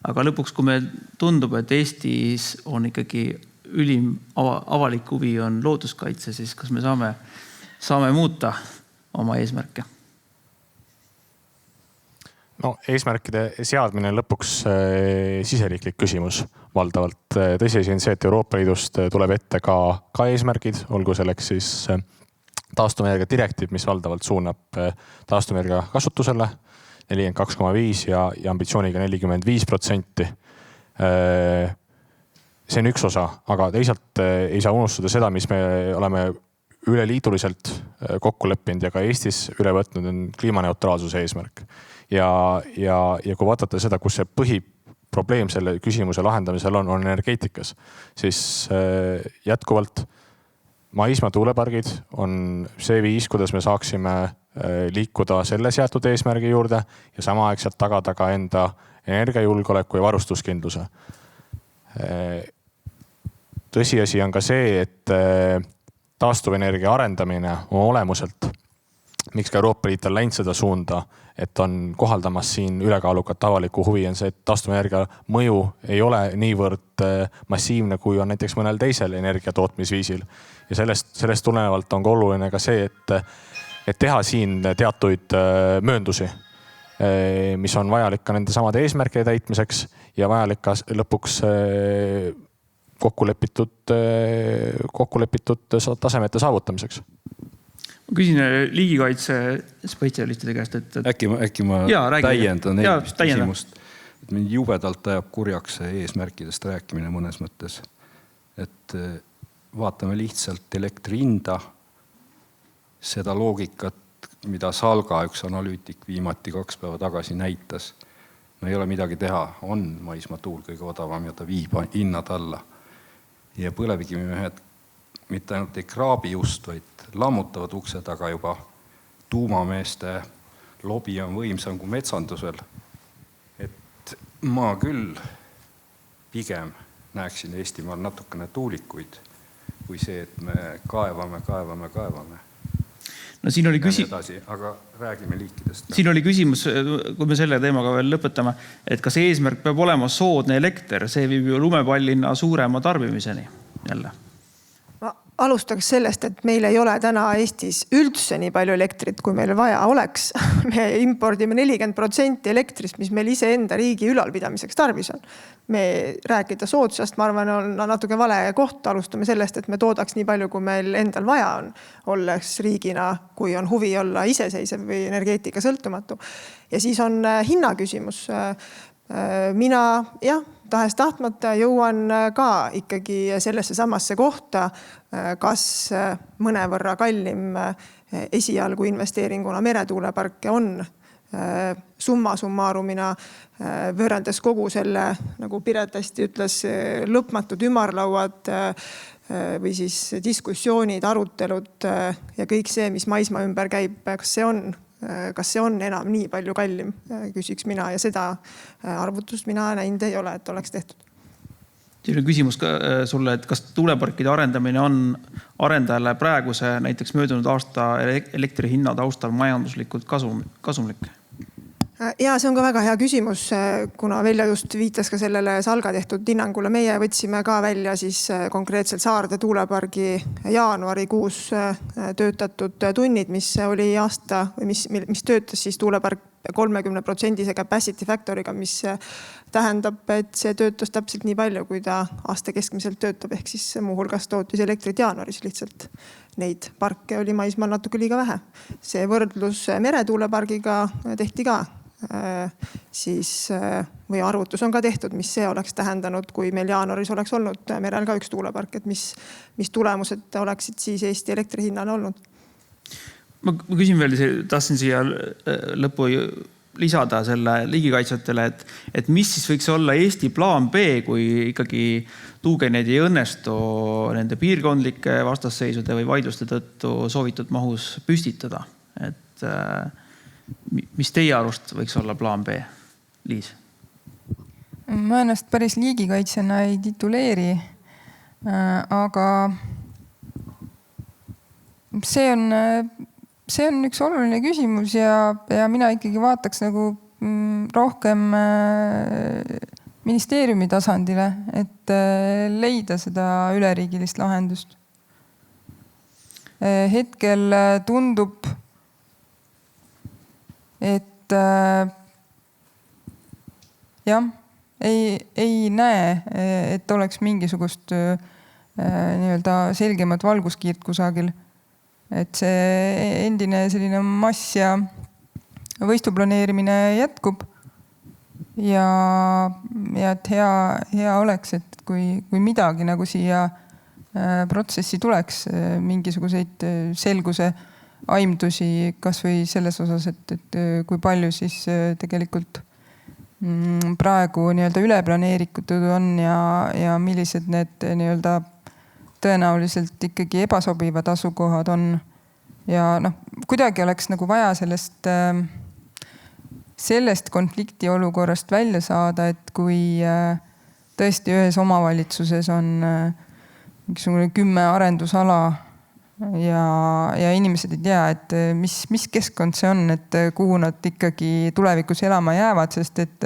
aga lõpuks, kui meil tundub, et Eestis on ikkagi ülim avalik huvi on looduskaitse, siis kas me saame muuta oma eesmärke? No, eesmärkide seadmine on lõpuks siseriiklik küsimus valdavalt. Tõsiasi on see, et Euroopa Liidust tuleb ette ka eesmärgid, olgu selleks siis taastuvenergia direktiiv, mis valdavalt suunab taastuvenergia kasutusele 42,5 ja ambitsiooniga 45%. See on üks osa, aga teisalt ei saa unustada seda, mis me oleme üleliiduliselt kokku leppinud ja ka Eestis üle võtnud, on kliimaneutraalsuse eesmärk. Ja kui vaadata seda, kus see põhiprobleem selle küsimuse lahendamisel on energeetikas, siis jätkuvalt maismaa tuulepargid on see viis, kuidas me saaksime liikuda selle seatud eesmärgi juurde ja samaaegselt tagada ka enda energiajulgeoleku ja varustuskindluse. Tõsiasi on ka see, et taastuvenergia arendamine on olemuselt, miks ka Euroopa Liit on läinud seda suunda, et on kohaldamas siin ülekaalukat avaliku huvi, on see, et taastuvenergia mõju ei ole niivõrd massiivne, kui on näiteks mõnel teisel energiatootmisviisil. Ja sellest tulenevalt on ka oluline ka see, et teha siin teatuid mööndusi, mis on vajalik ka nende samade eesmärkide täitmiseks ja vajalik ka lõpuks kokkulepitud tasemete saavutamiseks. Ma küsin liigikaitse spetsialistide käest, et äkki ma täiendan eelmist küsimust. Et mind jubedalt ajab kurjaks eesmärkidest rääkimine mõnes mõttes. Et vaatame lihtsalt elektri hinda, seda loogikat, mida Salga üks analüütik viimati 2 päeva tagasi näitas. No ei ole midagi teha, on maismaatuul kõige odavam ja ta viib hinnad alla. Ja põlevkivimehed mitte ainult ei kraabi just, vaid lammutavad ukse taga juba. Tuumameeste lobi on võimsam kui metsandusel. Et ma küll pigem näeksin Eestimaal natukene tuulikuid kui see, et me kaevame. No siin oli aga räägime liikidest. Siin oli küsimus, kui me selle teemaga veel lõpetame, et kas eesmärk peab olema soodne elekter, see viib ju lumepallina suurema tarbimiseni jälle. Ma alustaks sellest, et meil ei ole täna Eestis üldse nii palju elektrit, kui meil vaja oleks. Me impordime 40% elektrist, mis meil ise enda riigi ülalpidamiseks tarvis on. Me rääkida soodsast, ma arvan, on natuke vale koht. Alustame sellest, et me toodaks nii palju, kui meil endal vaja on, olles riigina, kui on huvi olla iseseisev või energeetika sõltumatu. Ja siis on hinna küsimus. Mina, tahes tahtmata jõuan ka ikkagi sellesse samasse kohta, kas mõnevõrra kallim esialgu investeeringuna meretuuleparke on summa summarumina võrreldes kogu selle, nagu Piret hästi ütles, lõpmatud ümarlauad või siis diskussioonid, arutelud ja kõik see, mis maismaa ümber käib, kas see on enam nii palju kallim, küsiks mina ja seda arvutust mina näinud ei ole, et oleks tehtud. Siin on küsimus ka sulle, et kas tuuleparkide arendamine on arendajale praeguse näiteks möödunud aasta elektri hinna taustal majanduslikult kasumlik? Ja see on ka väga hea küsimus, kuna Velja just viitas ka sellele Salga tehtud hinnangule. Meie võtsime ka välja siis konkreetselt Saarde tuulepargi jaanuarikuus töötatud tunnid, mis oli aasta või mis töötas siis tuulepark 30% capacity factor'iga, mis tähendab, et see töötas täpselt nii palju, kui ta aasta keskmiselt töötab, ehk siis muuhulgas tootis elektrit jaanuaris lihtsalt. Neid parke oli maismaal natuke liiga vähe. See võrdlus meretuulepargiga tehti ka või arvutus on ka tehtud, mis see oleks tähendanud, kui meil jaanuaris oleks olnud merel ka üks tuulepark, et mis tulemused oleksid siis Eesti elektrihinnal olnud. Ma küsin veel, tahtsin siia lõppu lisada selle liigikaitsjatele, et mis siis võiks olla Eesti plaan B, kui ikkagi tuugeneid ei õnnestu nende piirkondlike vastasseisude või vaidluste tõttu soovitud mahus püstitada. Et mis teie arust võiks olla plaan B? Liis? Ma ennast päris liigikaitsjana ei tituleeri, aga see on üks oluline küsimus ja mina ikkagi vaataks nagu rohkem ministeeriumi tasandile, et leida seda üleriigilist lahendust. Hetkel tundub, et ei näe, et oleks mingisugust nii-öelda selgemat valguskiirt kusagil. Et see endine selline mass ja võistuplaneerimine jätkub ja et hea oleks, et kui midagi nagu siia protsessi tuleks, mingisuguseid selguse aimdusi kas või selles osas, et kui palju siis tegelikult praegu nii-öelda üleplaneeritud on ja millised need nii-öelda tõenäoliselt ikkagi ebasobivad asukohad on. Ja kuidagi oleks nagu vaja sellest konflikti olukorrast välja saada, et kui tõesti ühes omavalitsuses on mingisugune 10 arendusala ja inimesed ei tea, et mis keskkond see on, et kuhu nad ikkagi tulevikus elama jäävad, sest et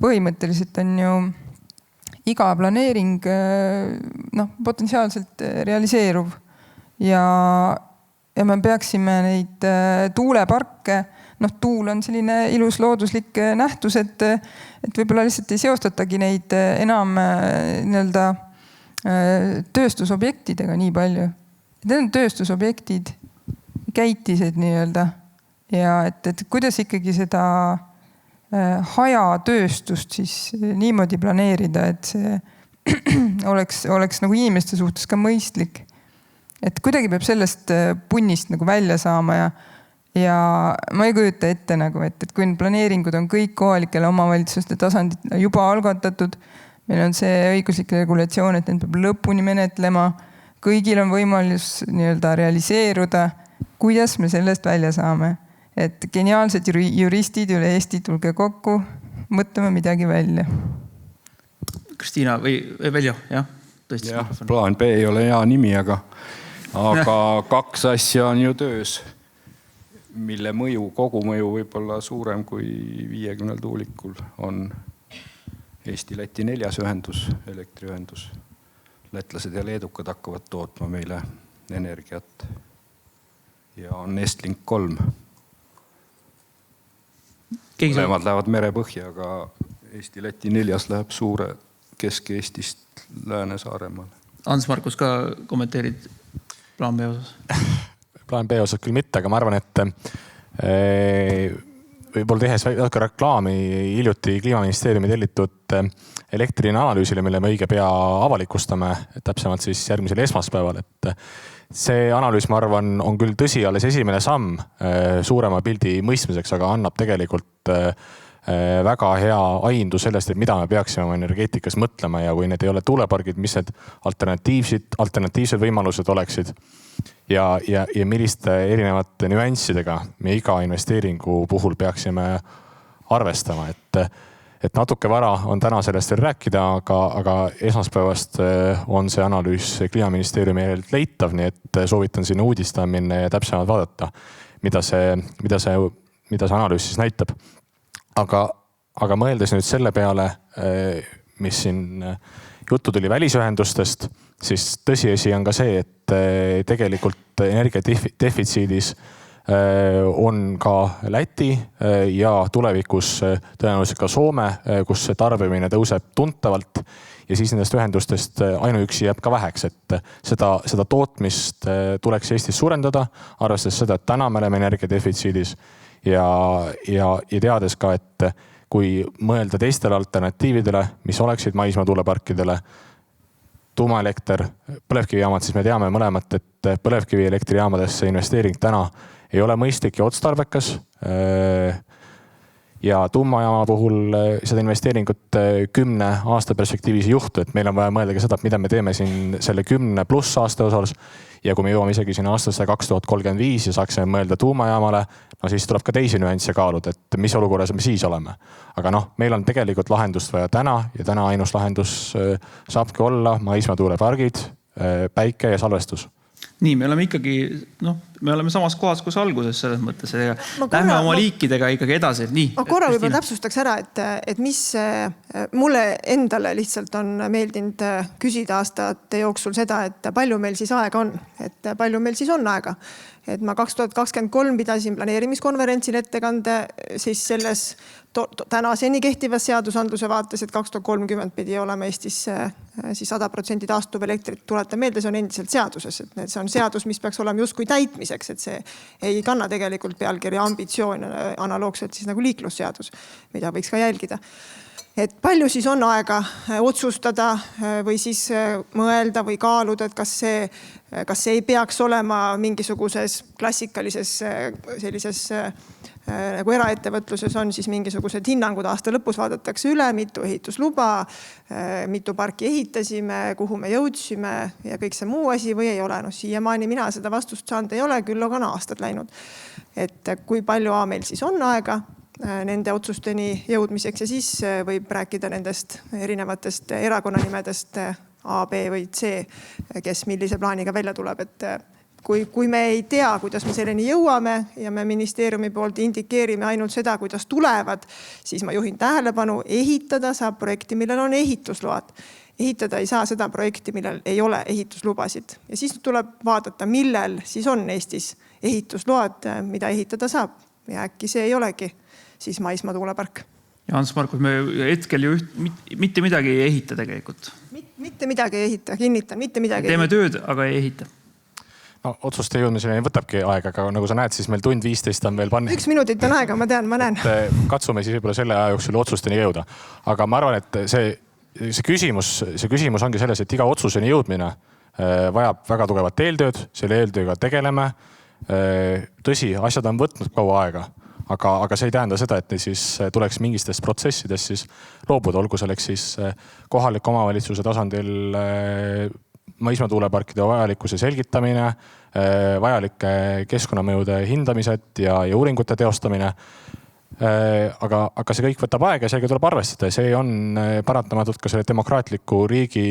põhimõtteliselt on ju iga planeering potentsiaalselt realiseeruv ja me peaksime neid tuuleparke, tuul on selline ilus looduslik nähtus, et võib-olla lihtsalt ei seostatagi neid enam nii-öelda tööstusobjektidega nii palju. Need on tööstusobjektid, käitised nii-öelda ja et kuidas ikkagi seda hajatööstust siis niimoodi planeerida, et see oleks nagu inimeste suhtes ka mõistlik. Et kuidagi peab sellest punnist nagu välja saama ja ma ei kujuta ette nagu, et kui planeeringud on kõik kohalikele omavalitsuste tasandid juba algatatud, meil on see õiguslik regulatsioon, et need peab lõpuni menetlema, kõigil on võimalus nii-öelda realiseeruda, kuidas me sellest välja saame. Et geniaalsed juristid üle Eesti tulge kokku, mõtleme midagi välja. Kristiina või Veljo, jah? Plaan B ei ole hea nimi, aga 2 asja on ju töös, mille kogumõju võib olla suurem kui 50 tuulikul on Eesti-Läti 4. ühendus, elektriühendus. Lätlased ja leedukad hakkavad tootma meile energiat ja on Estlink 3. Mõlemad lähevad merepõhja, aga Eesti-Läti 4. läheb suure Kesk-Eestist Lääne-Saaremaale. Ants-Markus ka kommenteerid plaan B osas? Plaan B osas küll mitte, aga ma arvan, et võib-olla tehes väike reklaami hiljuti Kliimaministeeriumi tellitud elektrianalüüsile, mille me õige pea avalikustame, täpsemalt siis järgmisel esmaspäeval. Et see analüüs, ma arvan, on küll tõsi alles esimene samm suurema pildi mõistmiseks, aga annab tegelikult väga hea aindu sellest, et mida me peaksime oma energeetikas mõtlema ja kui need ei ole tuulepargid, mis need alternatiivsed võimalused oleksid ja milliste erinevate nüanssidega me iga investeeringu puhul peaksime arvestama. Et natuke vara on täna sellest veel rääkida, aga esmaspäevast on see analüüs Kliimaministeeriumi leitav, nii et soovitan sinna uudistada minna ja täpsemalt vaadata, mida see analüüs siis näitab. Aga mõeldes nüüd selle peale, mis siin juttu tuli välisühendustest, siis tõsiasi on ka see, et tegelikult energiadefitsiidis on ka Läti ja tulevikus tõenäoliselt ka Soome, kus see tarbimine tõuseb tuntavalt ja siis nendest ühendustest ainuüksi jääb ka väheks, et seda tootmist tuleks Eestis suurendada, arvestades seda, et täna me oleme energiadefitsiidis ja teades ka, et kui mõelda teistele alternatiividele, mis oleksid maismaa tuuleparkidele, tuumaelekter, põlevkivijaamad, siis me teame mõlemat, et põlevkivielektrijaamadesse investeering täna ei ole mõistlik ja otstarbekas. Ja tuumajaama puhul seda investeeringut 10 aasta perspektiivis ei juhtu, et meil on vaja mõelda ka seda, mida me teeme siin selle 10+ aasta osas. Ja kui me jõuame isegi sinna aastasse 2035 ja saaksime mõelda tuumajaamale, no siis tuleb ka teisi nüansse kaaluda, et mis olukorras me siis oleme. Aga meil on tegelikult lahendust vaja täna ja täna ainus lahendus saabki olla maismaa tuulepargid, päike ja salvestus. Nii, me oleme ikkagi, me oleme samas kohas, kus alguses selles mõttes. Lähme oma liikidega ikkagi edasi. Nii, ma korra võib-olla täpsustaks ära, et mis mulle endale lihtsalt on meeldinud küsida aastate jooksul seda, et palju meil siis aega on. Et palju meil siis on aega. Et ma 2023 pidasin planeerimiskonverentsil ettekande siis selles tänaseni kehtivas seadusandluse vaates, et 2030 pidi olema Eestis siis 100% taastuv elektrit. Tuleta meelde, see on endiselt seaduses. Et see on seadus, mis peaks olema justkui täitmiseks, et see ei kanna tegelikult pealkirja ambitsioon analoogselt siis nagu liiklusseadus, mida võiks ka jälgida. Et palju siis on aega otsustada või siis mõelda või kaaluda, et kas see ei peaks olema mingisuguses klassikalises sellises nagu eraettevõtluses on siis mingisugused hinnangud aasta lõpus vaadatakse üle, mitu ehitusluba, mitu parki ehitasime, kuhu me jõudsime ja kõik see muu asi või ei ole. Siiamaani mina seda vastust saanud ei ole, küll on aastad läinud. Et kui palju meil siis on aega nende otsusteni jõudmiseks ja siis võib rääkida nendest erinevatest erakonnanimedest A, B või C, kes millise plaaniga välja tuleb. Et kui me ei tea, kuidas me selleni jõuame ja me ministeeriumi poolt indikeerime ainult seda, kuidas tulevad, siis ma juhin tähelepanu, ehitada saab projekti, millel on ehitusload. Ehitada ei saa seda projekti, millel ei ole ehituslubasid. Ja siis tuleb vaadata, millel siis on Eestis ehitusload, mida ehitada saab. Ja äkki see ei olegi siis maismaa tuulepark. Ja Hans-Markus, me hetkel ju mitte midagi ei ehita tegelikult. Mitte midagi ei ehita, kinnitan, mitte midagi Teeme tööd, aga ei ehita. No, otsuste jõudmiseni võtabki aega, aga nagu sa näed, siis meil 1:15 on veel pannud. 1 minutit on aega, ma tean, ma näen. Katsume siis võib-olla selle aja jooksul otsusteni jõuda. Aga ma arvan, et see küsimus ongi selles, et iga otsuseni jõudmine vajab väga tugevat eeltööd, selle eeltööga tegeleme. Tõsi, asjad on võtnud kaua aega, aga see ei tähenda seda, et siis tuleks mingistest protsessidest siis loobuda, olgu selleks siis kohaliku omavalitsuse tasandil maismaa tuuleparkide vajalikkuse selgitamine, vajalike keskkonnamõjude hindamised ja uuringute teostamine. Aga see kõik võtab aega ja sellega tuleb arvestada. See on paratamatult ka selle demokraatliku riigi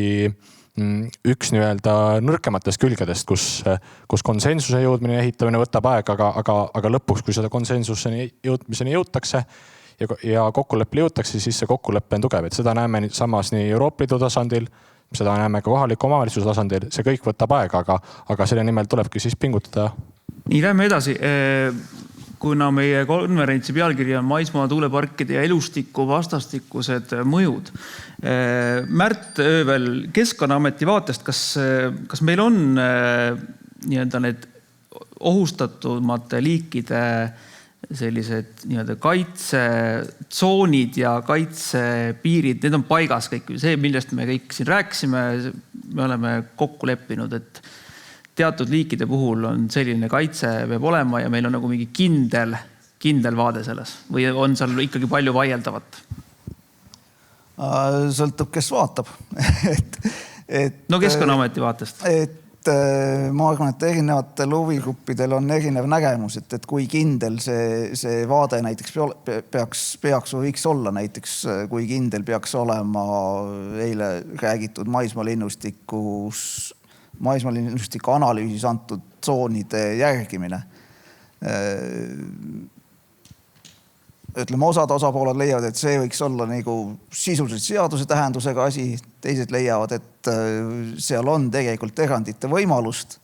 üks nõrkematest külgedest, kus konsensuse jõudmine ja ehitamine võtab aega, aga lõpuks, kui seda konsensuseni jõudmiseni jõutakse ja kokkuleppele jõutakse, siis see kokkuleppe on tugev. Et seda näeme samas nii Euroopa Liidu tasandil, seda näeme ka kohaliku omavalitsuse tasandil. See kõik võtab aega, aga selle nimel tulebki siis pingutada. Nii, lähme edasi. Kuna meie konverentsi pealkiri on maismaa tuuleparkide ja elustiku vastastikused mõjud. Märt Öövel Keskkonnaameti vaatest, kas meil on need ohustatumate liikide sellised kaitsetsoonid ja kaitsepiirid, need on paigas kõik. See, millest me kõik siin rääkisime, me oleme kokku leppinud, et teatud liikide puhul on selline kaitse peab olema ja meil on nagu mingi kindel vaade selles. Või on seal ikkagi palju vaieldavat? Sõltub, kes vaatab. No Keskkonnaameti vaatest. Ma arvan, et erinevatel huvigruppidel on erinev nägemus, et kui kindel see vaade näiteks peaks või võiks olla näiteks, kui kindel peaks olema eile räägitud maismaalinnustiku analüüsis antud tsoonide järgimine. Ütleme, osad osapooled leiavad, et see võiks olla nagu sisuliselt seaduse tähendusega asi. Teised leiavad, et seal on tegelikult erandite võimalust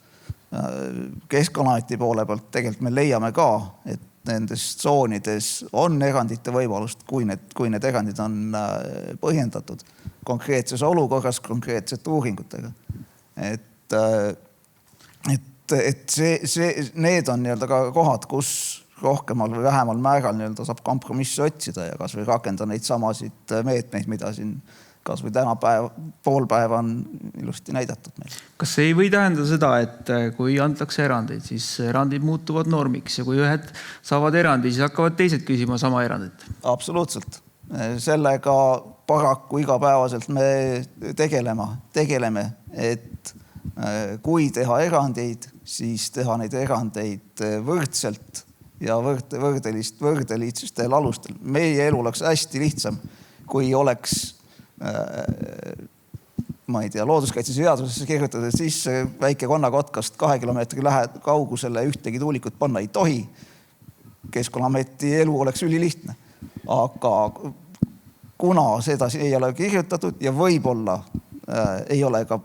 Keskkonnaameti poole pealt tegelikult me leiame ka, et nendes tsoonides on erandite võimalust, kui need erandid on põhjendatud konkreetses olukorras, konkreetsete uuringutega. Et need on nii-öelda ka kohad, kus rohkemal või vähemal määral nii-öelda saab kompromissi otsida ja kas või rakendada neid samasid meetmeid, mida siin kas või täna pool päeva on ilusti näidatud meil. Kas see ei või tähendada seda, et kui antakse erandeid, siis erandid muutuvad normiks ja kui ühed saavad erandi, siis hakkavad teised küsima sama erandit? Absoluutselt. Sellega paraku igapäevaselt me tegeleme, et kui teha erandeid, siis teha neid erandeid võrdselt ja võrdeliitsustel alustel. Meie elu oleks hästi lihtsam, kui oleks ma ei tea, looduskaitseseadusesse kirjutatud, siis väike konnakotkast 2 kilomeetri kaugusele ühtegi tuulikut panna ei tohi. Keskkonnaameti elu oleks ülilihtne. Aga kuna seda ei ole kirjutatud ja võib-olla ei ole ka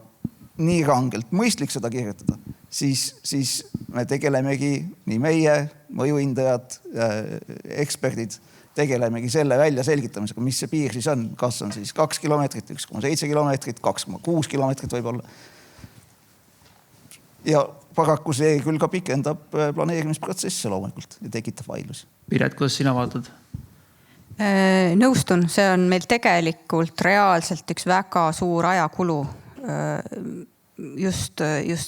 nii rangelt mõistlik seda kirjutada, siis me tegelemegi nii meie, mõjuhindajad, eksperdid, tegelemegi selle välja selgitamisega, mis see piir siis on. Kas on siis 2 kilomeetrit, 1,7 kilomeetrit, 2,6 kilomeetrit võib olla. Ja paraku see küll ka pikendab planeerimisprotsesse loomulikult ja tekitab vaidlusi. Piret, kuidas sina vaatad? Nõustun, see on meil tegelikult reaalselt üks väga suur ajakulu. Just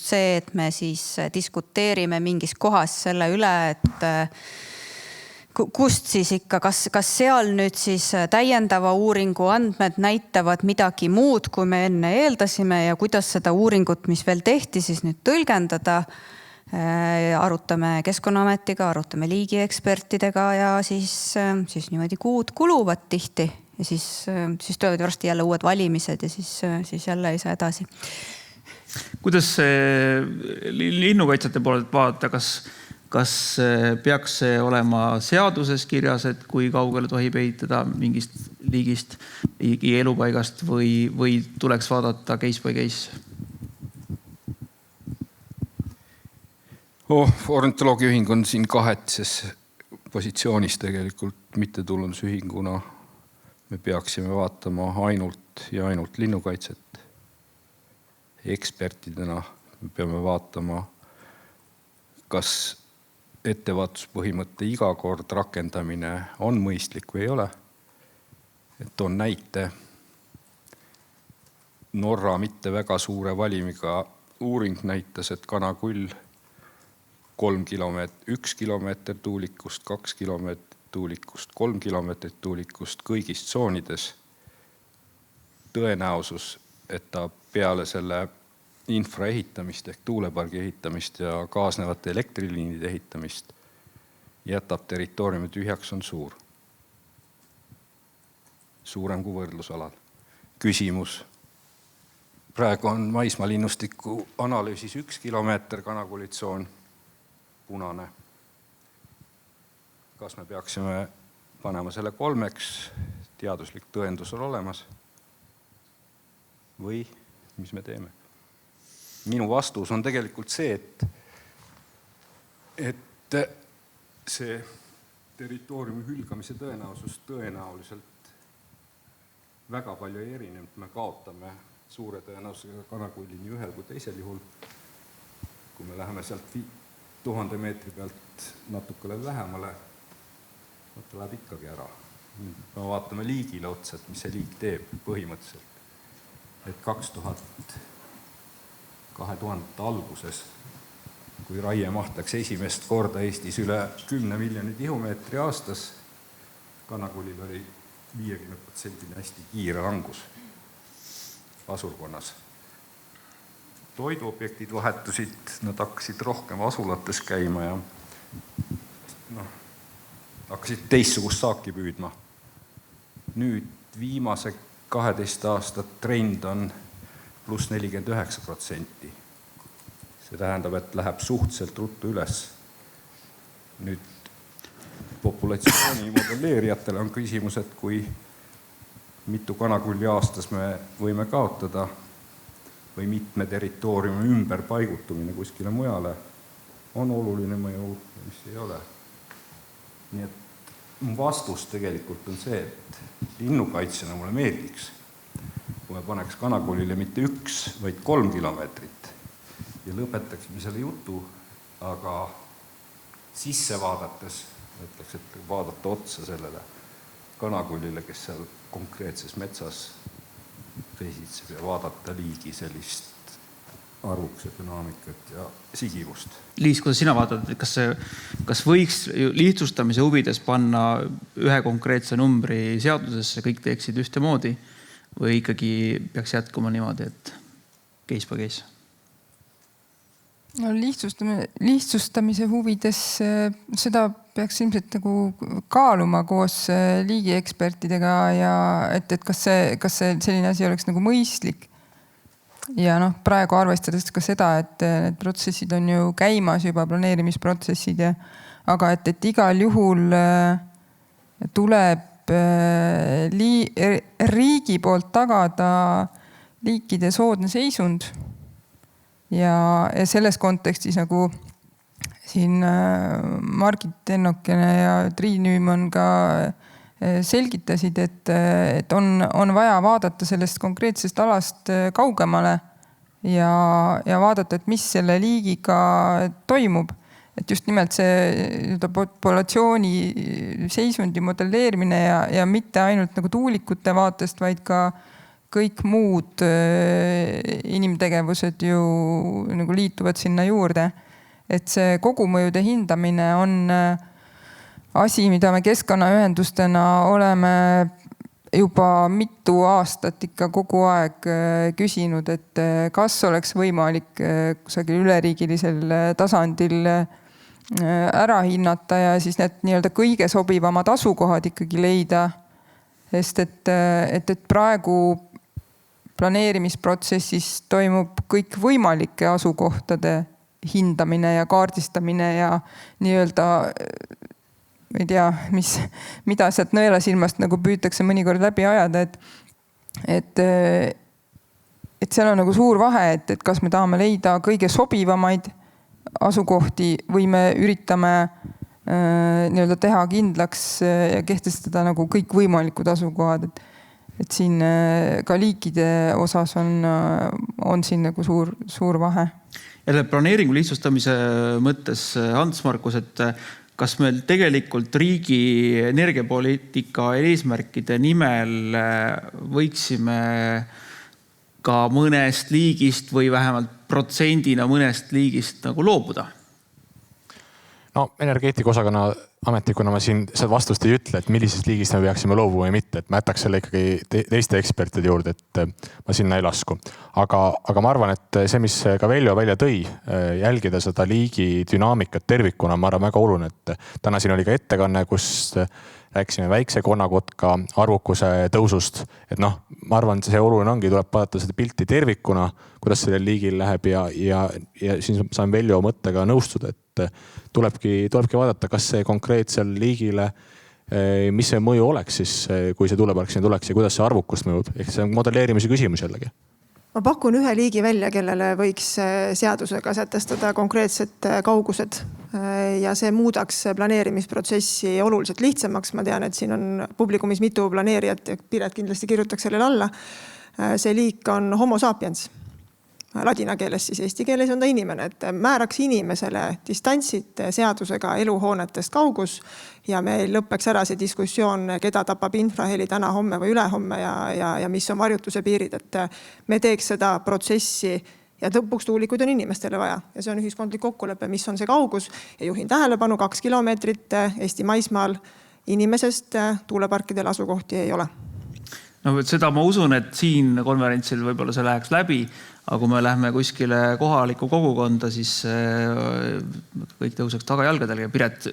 see, et me siis diskuteerime mingis kohas selle üle, et kust siis ikka, kas seal nüüd siis täiendava uuringu andmed näitavad midagi muud, kui me enne eeldasime ja kuidas seda uuringut, mis veel tehti, siis nüüd tõlgendada. Arutame Keskkonnaametiga, arutame liigiekspertidega ja siis niimoodi kuud kuluvad tihti ja siis tulevad varsti jälle uued valimised ja siis jälle ei saa edasi. Kuidas linnukaitsjate poolelt vaadata, kas peaks see olema seaduses kirjas, et kui kaugele tohib ehitada mingist liigist, liigi elupaigast või tuleks vaadata case by case? Ornitoloogiaühing on siin kahetses positsioonis tegelikult mittetulundusühinguna. Me peaksime vaatama ainult ja ainult linnukaitset. Ekspertidena me peame vaatama, kas ettevaatuspõhimõtte iga kord rakendamine on mõistlik või ei ole. Et on näite Norra mitte väga suure valimiga uuring näitas, et kanakull 1 kilomeeter tuulikust, 2 kilomeetrit tuulikust, 3 kilomeetrit tuulikust kõigis tsoonides. Tõenäosus, et ta peale selle infra ehitamist ehk tuulepargi ehitamist ja kaasnevate elektriliinide ehitamist jätab territooriumi tühjaks on suur. Suurem kui võrdlusalal. Küsimus. Praegu on maismaalinnustiku analüüsis 1 kilomeeter kanakullitsoon punane. Kas me peaksime panema selle 3, teaduslik tõendus on olemas või mis me teeme? Minu vastus on tegelikult see, et see territooriumi hülgamise tõenäosus tõenäoliselt väga palju ei erinev. Me kaotame suure tõenäosusega kanakulli nii ühel kui teisel juhul. Kui me läheme sealt 1000 meetri pealt natukele lähemale, ta läheb ikkagi ära. Me vaatame liigile otsa, et mis see liig teeb põhimõtteliselt. Et 2000 alguses, kui raie mahtaks esimest korda Eestis üle 10 miljoni tihumeetri aastas, kanakullil oli 50% hästi kiire langus asurkonnas. Toiduobjektid vahetusid, nad hakkasid rohkem asulates käima ja hakkasid teistsugust saaki püüdma. Nüüd viimase 12 aastat trend on pluss 49%. See tähendab, et läheb suhteliselt ruttu üles. Nüüd populatsiooni modelleerijatele on küsimus, et kui mitu kanakulli aastas me võime kaotada või mitme territooriumi ümberpaigutumine kuskile mujale on oluline mõju, mis ei ole. Nii et mu vastus tegelikult on see, et linnukaitsjana mulle meeldiks, kui me paneks Kanakulile mitte 1, vaid 3 kilomeetrit ja lõpetaksime selle jutu, aga sisse vaadates mõtleks, et vaadata otsa sellele Kanakulile, kes seal konkreetses metsas reisitseb ja vaadata liigi sellist arvukuse dünaamikat ja sigivust. Liis, kuidas sina vaatad, et kas võiks lihtsustamise huvides panna ühe konkreetse numbri seadusesse, kõik teeksid ühtemoodi või ikkagi peaks jätkuma niimoodi, et case by case? No lihtsustamise huvides seda peaks ilmselt nagu kaaluma koos liigiekspertidega ja et kas see selline asi oleks nagu mõistlik. Ja praegu arvestades ka seda, et need protsessid on ju käimas juba, planeerimisprotsessid, aga et igal juhul tuleb riigi poolt tagada liikide soodne seisund. Ja selles kontekstis nagu siin Margit Ennokene ja Triin Nüümann ka selgitasid, et on vaja vaadata sellest konkreetsest alast kaugemale ja vaadata, et mis selle liigiga toimub. Et just nimelt see populatsiooni seisundi modelleerimine ja mitte ainult nagu tuulikute vaatest, vaid ka kõik muud inimtegevused ju nagu liituvad sinna juurde. Et see kogumõjude hindamine on asi, mida me keskkonnaühendustena oleme juba mitu aastat ikka kogu aeg küsinud, et kas oleks võimalik kusagil üleriigilisel tasandil ära hinnata ja siis need nii-öelda kõige sobivamad asukohad ikkagi leida. Sest et praegu planeerimisprotsessis toimub kõik võimalike asukohtade hindamine ja kaardistamine ja nii-öelda ma ei tea, mida sealt nõelasilmast nagu püütakse mõnikord läbi ajada, et seal on nagu suur vahe, et kas me tahame leida kõige sobivamaid asukohti või me üritame nii-öelda teha kindlaks ja kehtestada nagu kõik võimalikud asukohad, et siin ka liikide osas on siin nagu suur vahe. Ja planeeringu lihtsustamise mõttes, Hans Markus, et kas meil tegelikult riigi energiapoliitika eesmärkide nimel võiksime ka mõnest liigist või vähemalt protsendina mõnest liigist nagu loobuda? No energeetika osakonna ametnikuna ma siin seda vastust ei ütle, et millisest liigist me peaksime loobuma või mitte, et ma jätaks selle ikkagi teiste ekspertide juurde, et ma sinna ei lasku. Aga ma arvan, et see, mis ka Veljo välja tõi, jälgida seda liigi dünaamikat tervikuna, ma arvan väga oluline, et täna siin oli ka ettekanne, kus rääkisime väikse konnakotka arvukuse tõusust. Et ma arvan, et see oluline ongi, tuleb vaadata seda pilti tervikuna, kuidas sellel liigil läheb ja siin saan Veljo mõttega nõustuda, et tulebki vaadata, kas see konkreetsel liigile, mis see mõju oleks siis, kui see tuulepark sinna tuleks ja kuidas see arvukust mõjub. Ehk see on modelleerimise küsimus jällegi. Ma pakun ühe liigi välja, kellele võiks seadusega sätestada konkreetsed kaugused ja see muudaks planeerimisprotsessi oluliselt lihtsamaks. Ma tean, et siin on publikumis mitu planeerijat ja Piret kindlasti kirjutaks sellele alla. See liik on homo sapiens. Ladina keeles, siis eesti keeles on ta inimene, et määraks inimesele distantsid seadusega eluhoonetest kaugus ja meil lõppeks ära see diskussioon, keda tapab infraheli täna, homme või ülehomme ja mis on varjutuse piirid, et me teeks seda protsessi ja lõpuks tuulikuid on inimestele vaja ja see on ühiskondlik kokkulepe, mis on see kaugus ja juhin tähelepanu 2 kilomeetrit Eesti maismaal inimesest tuuleparkidel asukohti ei ole. No seda ma usun, et siin konverentsil võib-olla see läheks läbi, aga kui me lähme kuskile kohalikku kogukonda, siis kõik tõuseks tagajalgadel. Piret,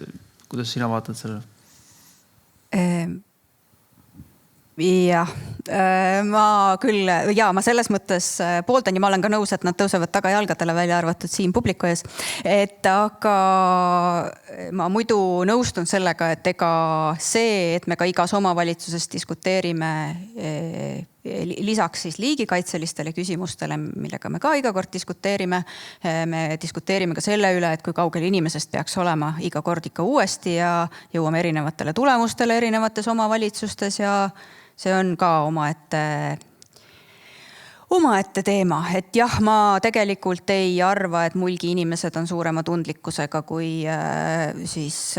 kuidas sina vaatad sellele? Jah, ma küll ma selles mõttes pooldan ja ma olen ka nõus, et nad tõusevad tagajalgadele, välja arvatud siin publiku ees. Aga ma muidu nõustun sellega, et ega see, et me ka igas omavalitsuses diskuteerime lisaks siis liigikaitselistele küsimustele, millega me ka iga kord diskuteerime, me diskuteerime ka selle üle, et kui kaugel inimesest peaks olema iga kord ikka uuesti ja jõuame erinevatele tulemustele erinevates omavalitsustes ja see on ka omaette teema. Et jah, ma tegelikult ei arva, et Mulgi inimesed on suurema tundlikkusega kui siis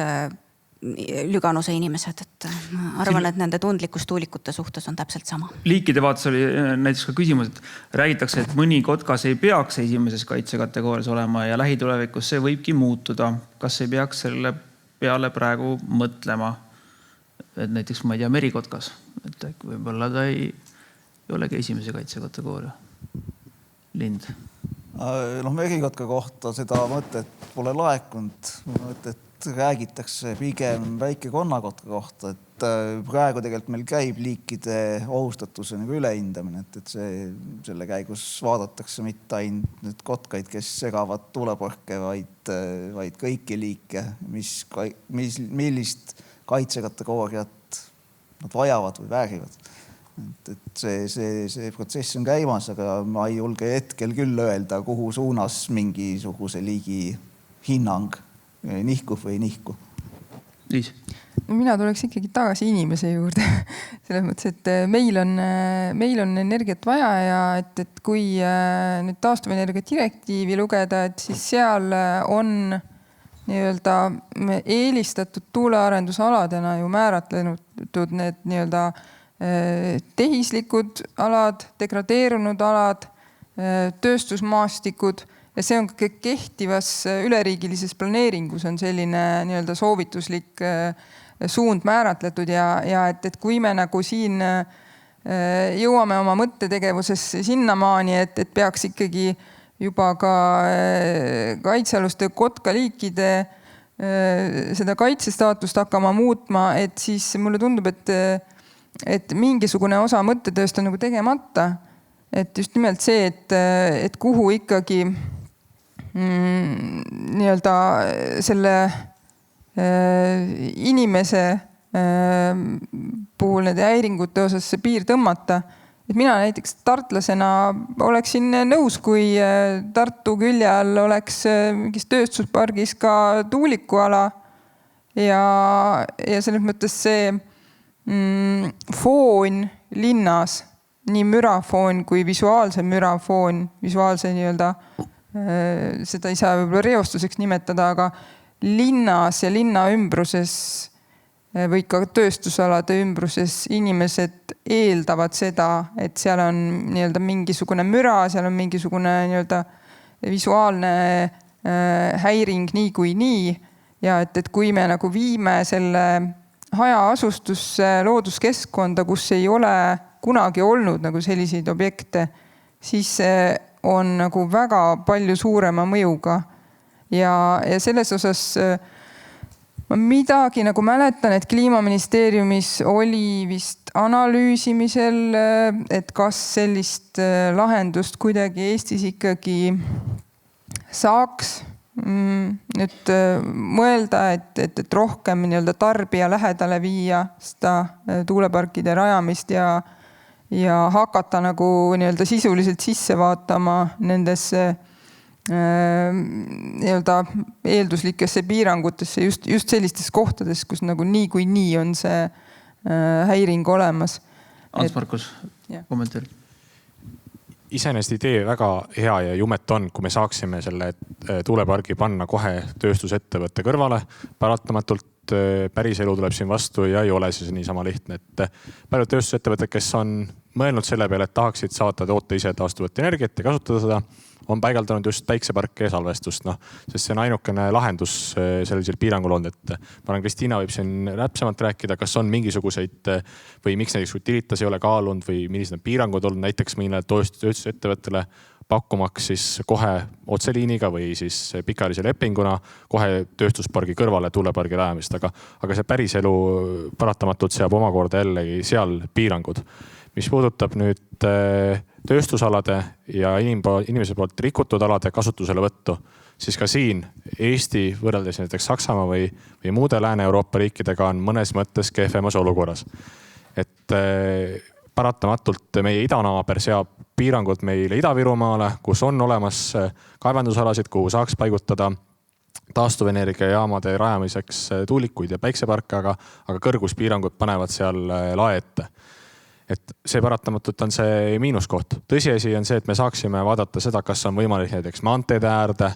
Lüganuse inimesed. Et ma arvan, et nende tundlikkus tuulikute suhtes on täpselt sama. Liikide vaates oli näiteks ka küsimus, et räägitakse, et mõni kotkas ei peaks esimeses kaitsekategoorias olema ja lähitulevikus see võibki muutuda. Kas ei peaks selle peale praegu mõtlema? Et näiteks, ma ei tea, merikotkas, et võib-olla ta ei olegi esimese kaitsekategooria lind. Merikotka kohta seda mõtet pole laekunud. Mõtet räägitakse pigem väike konnakotka kohta, et praegu tegelikult meil käib liikide ohustatuse ülehindamine, et selle käigus vaadatakse mitte ainult kotkaid, kes segavad tuuleparke, vaid kõiki liike, millist kaitsekategooriat nad vajavad või väärivad. Et see protsess on käimas, aga ma ei julge hetkel küll öelda, kuhu suunas mingisuguse liigi hinnang nihkub või nihku. Liis? Mina tuleks ikkagi tagasi inimese juurde. Selles mõttes, et meil on energiat vaja ja et kui nüüd taastuvenergia direktiivi lugeda, et siis seal on nii-öelda eelistatud tuulearendusaladena ju määratlenud need nii-öelda tehislikud alad, degradeerunud alad, tööstusmaastikud. Ja see on kehtivas üleriigilises planeeringus on selline nii-öelda soovituslik suund määratletud ja et kui me nagu siin jõuame oma mõttetegevuses sinnamaani, et peaks ikkagi juba ka kaitsealuste kotkaliikide seda kaitsestaatust hakkama muutma, et siis mulle tundub, et mingisugune osa mõttetööst on nagu tegemata. Et just nimelt see, et kuhu ikkagi nii-öelda selle inimese puhul nende häiringute osas see piir tõmmata. Et mina näiteks tartlasena oleksin nõus, kui Tartu külje all oleks mingis tööstuspargis ka tuulikuala ja selles mõttes see foon linnas, nii mürafoon kui visuaalse mürafoon, visuaalse nii-öelda seda ei saa võib-olla reostuseks nimetada, aga linnas ja linna ümbruses või ka tööstusalade ümbruses inimesed eeldavad seda, et seal on nii-öelda mingisugune müra, seal on mingisugune nii-öelda visuaalne häiring nii kui nii ja et kui me nagu viime selle hajaasustusse looduskeskkonda, kus ei ole kunagi olnud nagu selliseid objekte, siis on nagu väga palju suurema mõjuga. Ja selles osas ma midagi nagu mäletan, et Kliimaministeeriumis oli vist analüüsimisel, et kas sellist lahendust kuidagi Eestis ikkagi saaks nüüd mõelda, et rohkem nii-öelda tarbija lähedale viia seda tuuleparkide rajamist ja hakata nagu nii-öelda sisuliselt sisse vaatama nendesse nii-öelda eelduslikesse piirangutesse just sellistes kohtades, kus nagu nii kui nii on see häiring olemas. Ants Markus, kommentaari. Iseenesest idee väga hea ja jumet on, kui me saaksime selle tuulepargi panna kohe tööstusettevõtte kõrvale. Paratamatult päris elu tuleb siin vastu ja ei ole siis niisama lihtne, et paljud tööstusettevõtted, kes on mõelnud selle peale, et tahaksid saata toota ise taastuvat energiat ja kasutada seda, on paigaldanud just päikseparke ja salvestust, sest see on ainukene lahendus sellisel piirangul olnud, et ma arvan, Kristiina võib siin täpsemalt rääkida, kas on mingisuguseid või miks näiteks Utilitas ei ole kaalunud või millised on piirangud olnud näiteks mõnele tööstusettevõttele pakkumaks siis kohe otseliiniga või siis pikaajalise lepinguna kohe tööstuspargi kõrvale tuulepargi rajamist, aga see päris elu paratamatult seab omakorda jällegi seal piirangud. mis puudutab nüüd tööstusalade ja inimese poolt rikutud alade kasutuselevõttu, siis ka siin Eesti võrreldes näiteks Saksamaa või muude Lääne-Euroopa riikidega on mõnes mõttes kehvemas olukorras. Et paratamatult meie idanaaber seab piirangud meile Ida-Virumaale, kus on olemas kaevandusalasid, kuhu saaks paigutada taastuvenergiajaamade rajamiseks tuulikuid ja päikseparke, aga kõrguspiirangud panevad seal lae ette. Et see paratamatult on see miinuskoht. Tõsiasi on see, et me saaksime vaadata seda, kas on võimalik näiteks maanteede äärde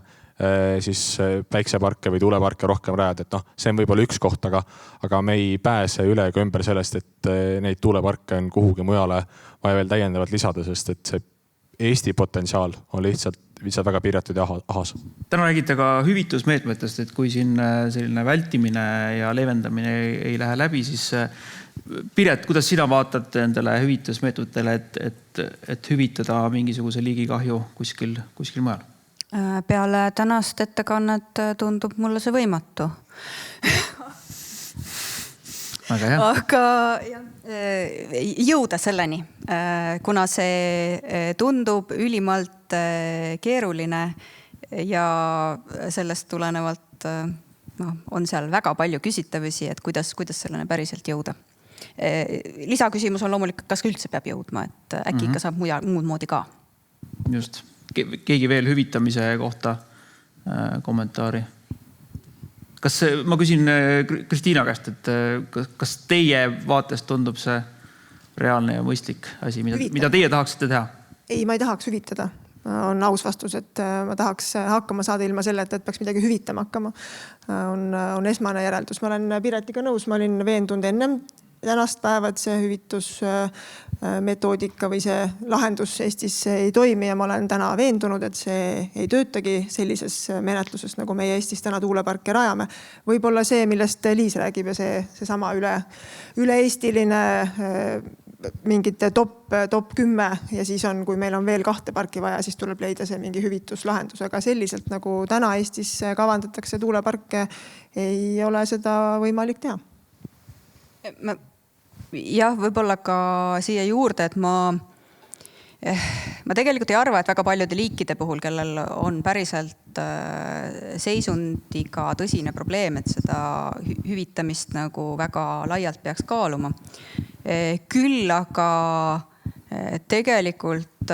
siis päikseparke või tuuleparke rohkem rajada. Et see on võib-olla üks koht, aga me ei pääse üle ega ümber sellest, et neid tuuleparke on kuhugi mujale vaja veel täiendavalt lisada, sest et see Eesti potentsiaal on lihtsalt väga piiratud ja ahas. Täna räägite ka hüvitusmeetmetest, et kui siin selline vältimine ja leevendamine ei lähe läbi, siis Piret, kuidas sina vaatad endale hüvitusmeetmetele, et hüvitada mingisuguse liigikahju kuskil mujal? Peale tänast ettekannet tundub mulle see võimatu. Aga jõuda selleni, kuna see tundub ülimalt keeruline ja sellest tulenevalt on seal väga palju küsitavusi, et kuidas selleni päriselt jõuda. Lisaküsimus on loomulikult, kas üldse peab jõudma, et äkki ikka saab muud moodi ka. Just. Keegi veel hüvitamise kohta kommentaari? Ma küsin Kristiina käest, et kas teie vaatest tundub see reaalne ja mõistlik asi, mida teie tahaksite teha? Ei, ma ei tahaks hüvitada. On aus vastus, et ma tahaks hakkama saada ilma selle, et peaks midagi hüvitama hakkama. On esmane järeldus. Ma olen Piretiga nõus, ma olin veendunud ennem tänast päeva, et see hüvitusmetoodika või see lahendus Eestis ei toimi ja ma olen täna veendunud, et see ei töötagi sellises menetluses, nagu meie Eestis täna tuuleparke rajame. Võib-olla see, millest Liis räägib ja see sama üle-eestiline mingite top 10 ja siis on, kui meil on veel 2 parki vaja, siis tuleb leida see mingi hüvituslahendus. Aga selliselt, nagu täna Eestis kavandatakse tuuleparke, ei ole seda võimalik teha. Jah, võib-olla ka siia juurde, et ma tegelikult ei arva, et väga paljude liikide puhul, kellel on päriselt seisundiga tõsine probleem, et seda hüvitamist nagu väga laialt peaks kaaluma. Küll aga tegelikult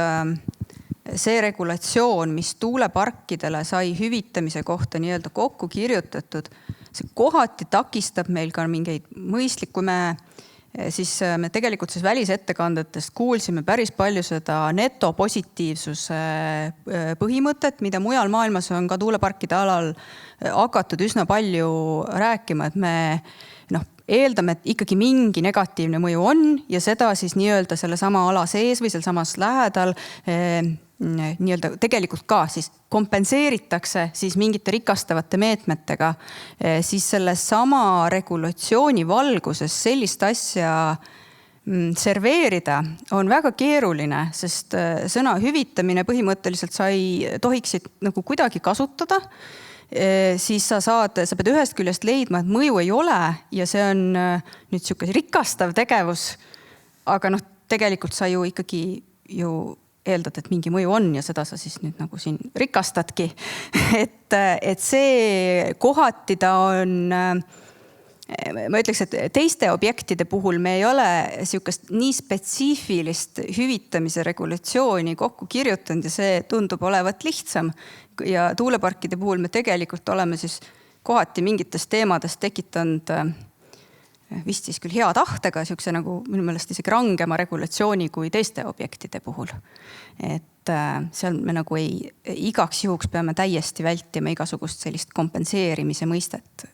see regulatsioon, mis tuuleparkidele sai hüvitamise kohta nii-öelda kokku kirjutatud, see kohati takistab meil ka mingeid mõistlik, kui me tegelikult siis välisettekandetest kuulsime päris palju seda netopositiivsuse põhimõtet, mida mujal maailmas on ka tuuleparkide alal hakatud üsna palju rääkima, et me eeldame, et ikkagi mingi negatiivne mõju on ja seda siis nii-öelda selle sama ala sees või seal samas lähedal nii-öelda tegelikult ka siis kompenseeritakse siis mingite rikastavate meetmetega, siis selle sama regulatsiooni valguses sellist asja serveerida on väga keeruline, sest sõna hüvitamine põhimõtteliselt tohiksid nagu kuidagi kasutada, siis sa pead ühest küljest leidma, et mõju ei ole ja see on nüüd niisugune rikastav tegevus, aga tegelikult sa ju ikkagi eeldad, et mingi mõju on ja seda sa siis nüüd nagu siin rikastadki. Et see kohati ta on, ma ütleks, et teiste objektide puhul me ei ole niisugust nii spetsiifilist hüvitamise regulatsiooni kokku kirjutanud ja see tundub olevat lihtsam. Ja tuuleparkide puhul me tegelikult oleme siis kohati mingitest teemadest tekitanud vist siis küll hea tahtega, niisuguse nagu minu meelest isegi rangema regulatsiooni kui teiste objektide puhul. Et seal me nagu igaks juhuks peame täiesti vältima igasugust sellist kompenseerimise mõistet.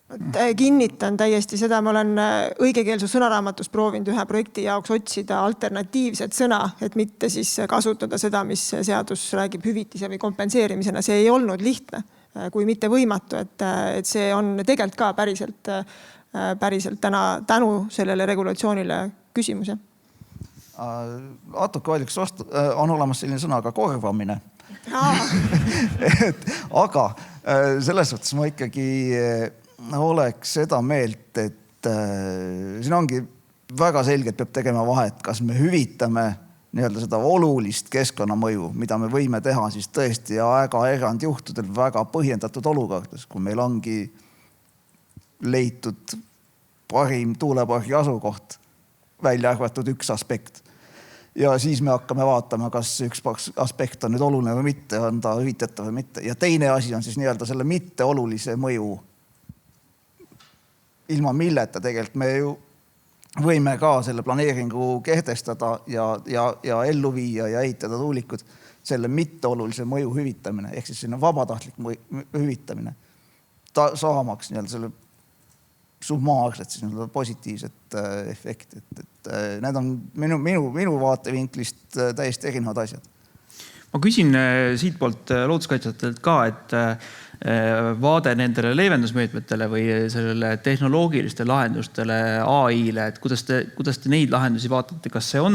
Kinnitan täiesti seda, ma olen õigekeelsus sõnaraamatus proovinud ühe projekti jaoks otsida alternatiivset sõna, et mitte siis kasutada seda, mis seadus räägib hüvitise või kompenseerimisena. See ei olnud lihtne, kui mitte võimatu, et see on tegelikult ka päriselt tänu sellele regulatsioonile küsimus. Atuke vaidliks vastu on olemas selline sõna ka korvamine. Aga selles suhtes ma ikkagi oleks seda meelt, et siin ongi väga selgelt peab tegema vahet, kas me hüvitame nii-öelda seda olulist keskkonnamõju, mida me võime teha siis tõesti väga erandjuhtudel väga põhjendatud olukordades, kui meil ongi leitud parim tuulepargi asukoht, välja arvatud üks aspekt. Ja siis me hakkame vaatama, kas üks aspekt on nüüd oluline või mitte, on ta hüvitatav või mitte. Ja teine asi on siis nii-öelda selle mitte olulise mõju, ilma milleta tegelikult me ju võime ka selle planeeringu kehtestada ja ellu viia ja ehitada tuulikud, selle mitteolulise mõju hüvitamine, ehk siis selline vabatahtlik hüvitamine, saamaks nii-öelda selle summaarset siis nii-öelda positiivset efekti. Need on minu vaatevinklist täiesti erinevad asjad. Ma küsin siit poolt looduskaitsjatelt ka, et vaade nendele leevendusmeetmetele või sellele tehnoloogiliste lahendustele AI-le, et kuidas te neid lahendusi vaatate, kas see on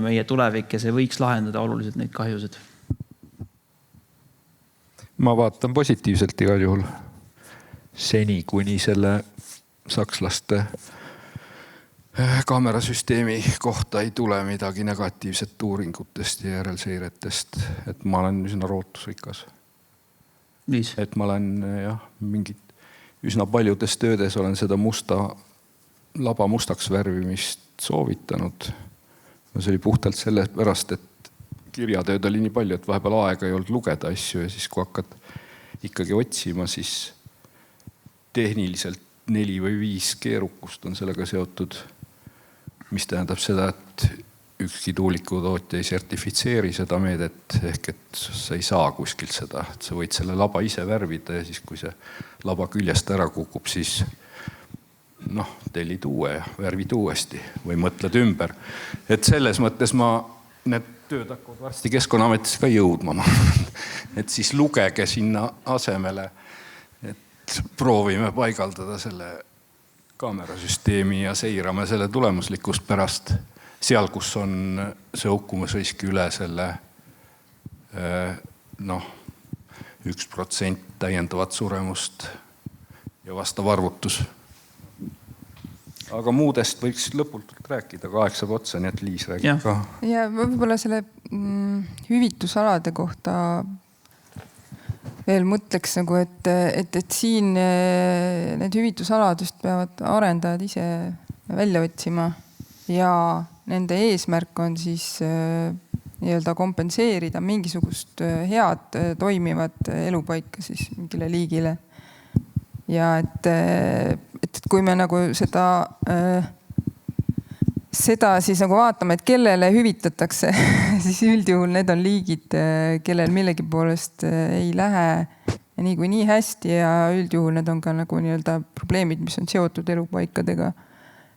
meie tulevik ja see võiks lahendada oluliselt neid kahjusid? Ma vaatan positiivselt igal juhul. Seni, kuni selle sakslaste kaamerasüsteemi kohta ei tule midagi negatiivset uuringutest ja järelseiretest, et ma olen üsna rootusrikas. Et ma olen mingid üsna paljudes töödes olen seda laba mustaks värvimist soovitanud. See oli puhtalt selle pärast, et kirjatööd oli nii palju, et vahepeal aega ei olnud lugeda asju ja siis kui hakkad ikkagi otsima, siis tehniliselt 4 või 5 keerukust on sellega seotud, mis tähendab seda, et ükski tuulikutootja ei sertifitseeri seda meedet, ehk et sa ei saa kuskilt seda, et sa võid selle laba ise värvida ja siis kui see laba küljest ära kukub, siis tellid uue ja värvid uuesti või mõtled ümber. Et selles mõttes need tööd hakkavad varsti Keskkonnaametis ka jõudma. Et siis lugege sinna asemele, et proovime paigaldada selle kaamerasüsteemi ja seirame selle tulemuslikkust pärast seal, kus on see hukkumusrisk üle selle 1% täiendavat suremust ja vastav arvutus. Aga muudest võiks lõputult rääkida, aga aeg saab otsa, nii et Liis räägib ka. Ja võib-olla selle hüvitusalade kohta veel mõtleks, et siin need hüvitusalad just peavad arendajad ise välja otsima ja nende eesmärk on siis nii-öelda kompenseerida mingisugust head toimivat elupaika siis mingile liigile. Ja et kui me nagu seda siis nagu vaatame, et kellele hüvitatakse, siis üldjuhul need on liigid, kellel millegi poolest ei lähe nii hästi ja üldjuhul need on ka nagu nii-öelda probleemid, mis on seotud elupaikadega.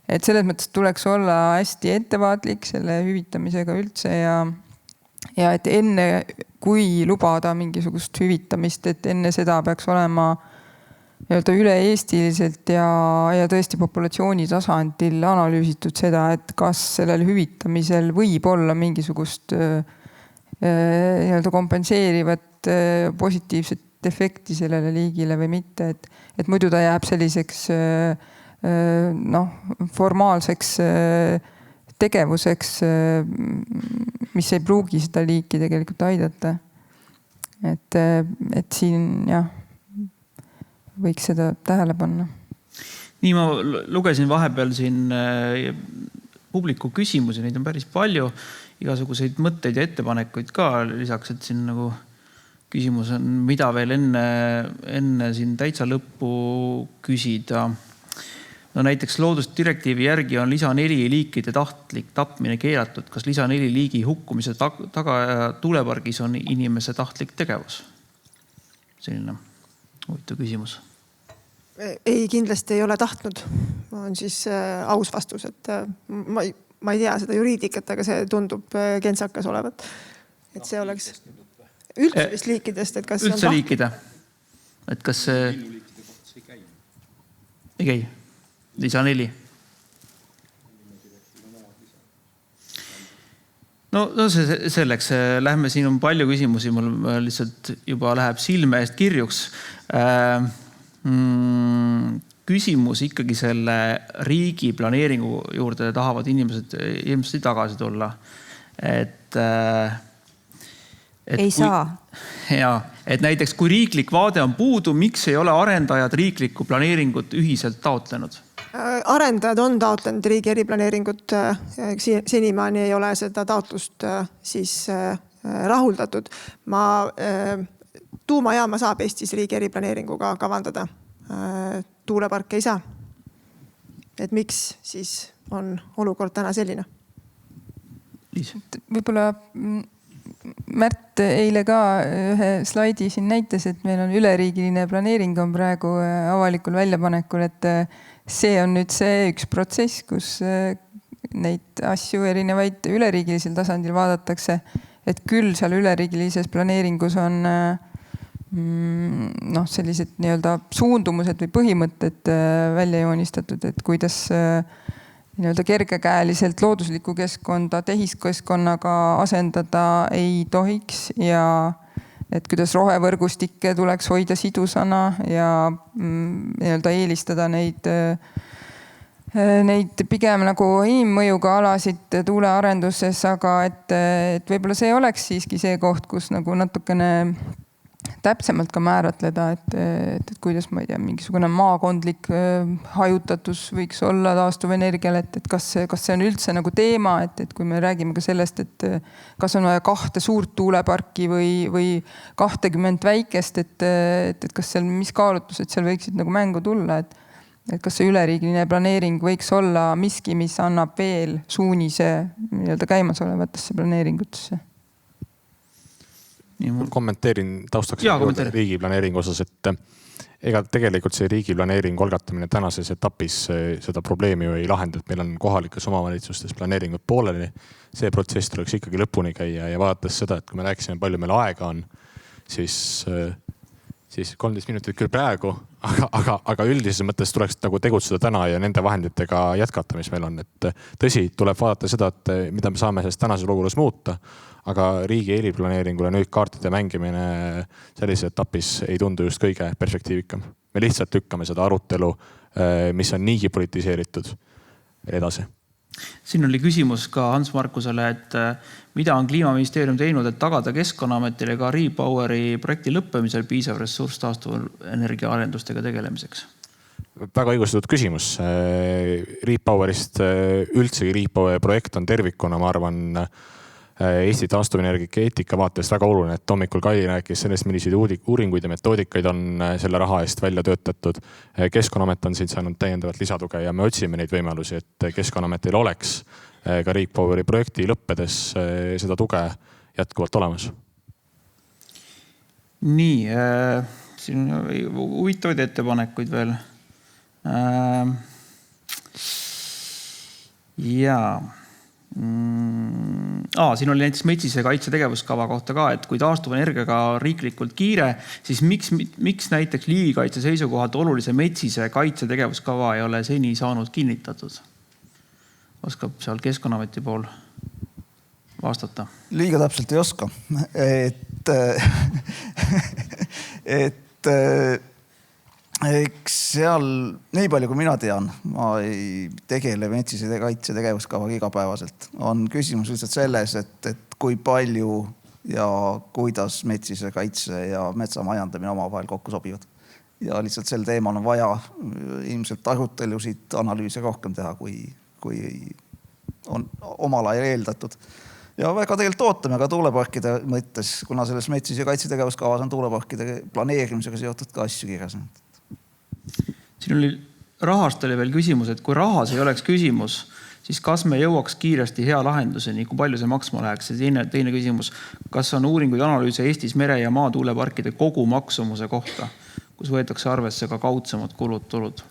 Et selles mõttes tuleks olla hästi ettevaatlik selle hüvitamisega üldse ja et enne kui lubada mingisugust hüvitamist, et enne seda peaks olema üle-eestiliselt ja tõesti populatsiooni tasandil analüüsitud seda, et kas sellel hüvitamisel võib olla mingisugust kompenseerivat positiivset efekti sellele liigile või mitte, et muidu ta jääb selliseks formaalseks tegevuseks, mis ei pruugi seda liiki tegelikult aidata. Et siin võiks seda tähele panna. Nii ma lugesin vahepeal siin publiku küsimusi, neid on päris palju, igasuguseid mõtteid ja ettepanekuid ka lisaks, et siin nagu küsimus on, mida veel enne siin täitsa lõppu küsida. Näiteks loodusdirektiivi järgi on lisa 4 liikide tahtlik tapmine keelatud. Kas lisa 4 liigi hukkumise taga tuulepargis on inimese tahtlik tegevus? Selline huvitav küsimus. Ei, kindlasti ei ole tahtnud. On siis aus vastus, et ma ei tea seda juriidikat, aga see tundub kentsakas olevat. Et see oleks üldse vist liikidest, et kas see on üldse liikide? Et kas see ei käi? Lisa 4. No see selleks. Lähme, siin on palju küsimusi, mul lihtsalt juba läheb silme eest kirjuks. küsimus ikkagi selle riigi planeeringu juurde tahavad inimesed ilmselt tagasi tulla. Et ei saa. Ja, et näiteks kui riiklik vaade on puudu, miks ei ole arendajad riiklikku planeeringut ühiselt taotlenud? Arendajad on taotlenud riigi eriplaneeringut. Senimaani ei ole seda taotlust siis rahuldatud. Tuumajaama saab Eestis riigi eriplaneeringuga kavandada. Tuuleparke ei saa. Et miks siis on olukord täna selline? Võib-olla Märt eile ka ühe slaidi siin näitas, et meil on üleriigiline planeering on praegu avalikul väljapanekul, et see on nüüd see üks protsess, kus neid asju erinevaid üleriigilisel tasandil vaadatakse, et küll seal üleriigilises planeeringus on sellised nii-öelda suundumused või põhimõtted välja joonistatud, et kuidas nii-öelda kergekäeliselt looduslikku keskkonda tehiskeskkonnaga asendada ei tohiks ja et kuidas rohevõrgustikke tuleks hoida sidusana ja nii-öelda eelistada neid pigem nagu inimmõjuga alasid tuulearenduses, aga et võib-olla see oleks siiski see koht, kus nagu natukene täpsemalt ka määratleda, et kuidas, ma ei tea, mingisugune maakondlik hajutatus võiks olla taastuvenergial, et kas see on üldse nagu teema, et kui me räägime ka sellest, et kas on vaja 2 suurt tuuleparki või 20 väikest, et kas seal, mis kaalutlused seal võiksid nagu mängu tulla, et kas see üleriigiline planeering võiks olla miski, mis annab veel suunise nii-öelda käimasolevatesse planeeringutesse. Kommenteerin taustaks riigiplaneeringu osas, et ega tegelikult see riigiplaneeringu algatamine tänases etapis seda probleemi ju ei lahenda, et meil on kohalikes omavalitsustes planeeringud pooleli. See protsess tuleks ikkagi lõpuni käia ja vaadates seda, et kui me rääkisime, palju meil aega on, siis 13 minutit küll praegu, aga üldises mõttes tuleks nagu tegutseda täna ja nende vahenditega jätkata, mis meil on. Et tõsi, tuleb vaadata seda, et mida me saame sellest tänases olukorras muuta, aga riigi eriplaneeringule nüüd kaartide mängimine sellises etapis ei tundu just kõige perspektiivikam. Me lihtsalt lükkame seda arutelu, mis on niigi politiseeritud edasi. Siin oli küsimus ka Hans Markusele, et mida on Kliimaministeerium teinud, et tagada Keskkonnaametile ka Repoweri projekti lõppemisel piisav ressurss taastuvenergia arendustega tegelemiseks? Väga õigustatud küsimus. Repowerist üldsegi Repoweri projekt on tervikuna, ma arvan, Eesti taastuvenergia eetika vaates väga oluline, et hommikul Kai rääkis sellest, milliseid uuringuid ja metoodikaid on selle raha eest välja töötatud. Keskkonnaamet on siin saanud täiendavat lisatuge ja me otsime neid võimalusi, et Keskkonnaametil oleks ka Repoweri projekti lõppedes seda tuge jätkuvalt olemas. Nii, siin on huvitavaid ettepanekuid veel. Jaa. Siin oli näiteks metsise kaitse tegevuskava kohta ka, et kui taastuvenergiaga riiklikult kiire, siis miks näiteks liigikaitse seisukohalt olulise metsise kaitse tegevuskava ei ole seni saanud kinnitatud? Oskab seal Keskkonnaameti pool vastata? Liiga täpselt ei oska. Eks seal nii palju, kui mina tean, ma ei tegele metsise kaitse tegevuskavaga igapäevaselt. On küsimus lihtsalt selles, et kui palju ja kuidas metsise kaitse ja metsamajandamine omavahel kokku sobivad. Ja lihtsalt sel teemal on vaja ilmselt arutelusid, analüüse rohkem teha, kui on omal ajal eeldatud. Ja väga tegelikult ootame ka tuuleparkide mõttes, kuna selles metsise kaitse tegevuskavas on tuuleparkide planeerimisega seotud ka asju kirjas. Siin oli rahast oli veel küsimus, et kui rahas ei oleks küsimus, siis kas me jõuaks kiiresti hea lahenduseni, kui palju see maksma läheks? Ja teine küsimus, kas on uuringuid analüüse Eestis mere- ja maatuuleparkide kogu maksumuse kohta, kus võetakse arvesse ka kaudsemad kulud-tulud?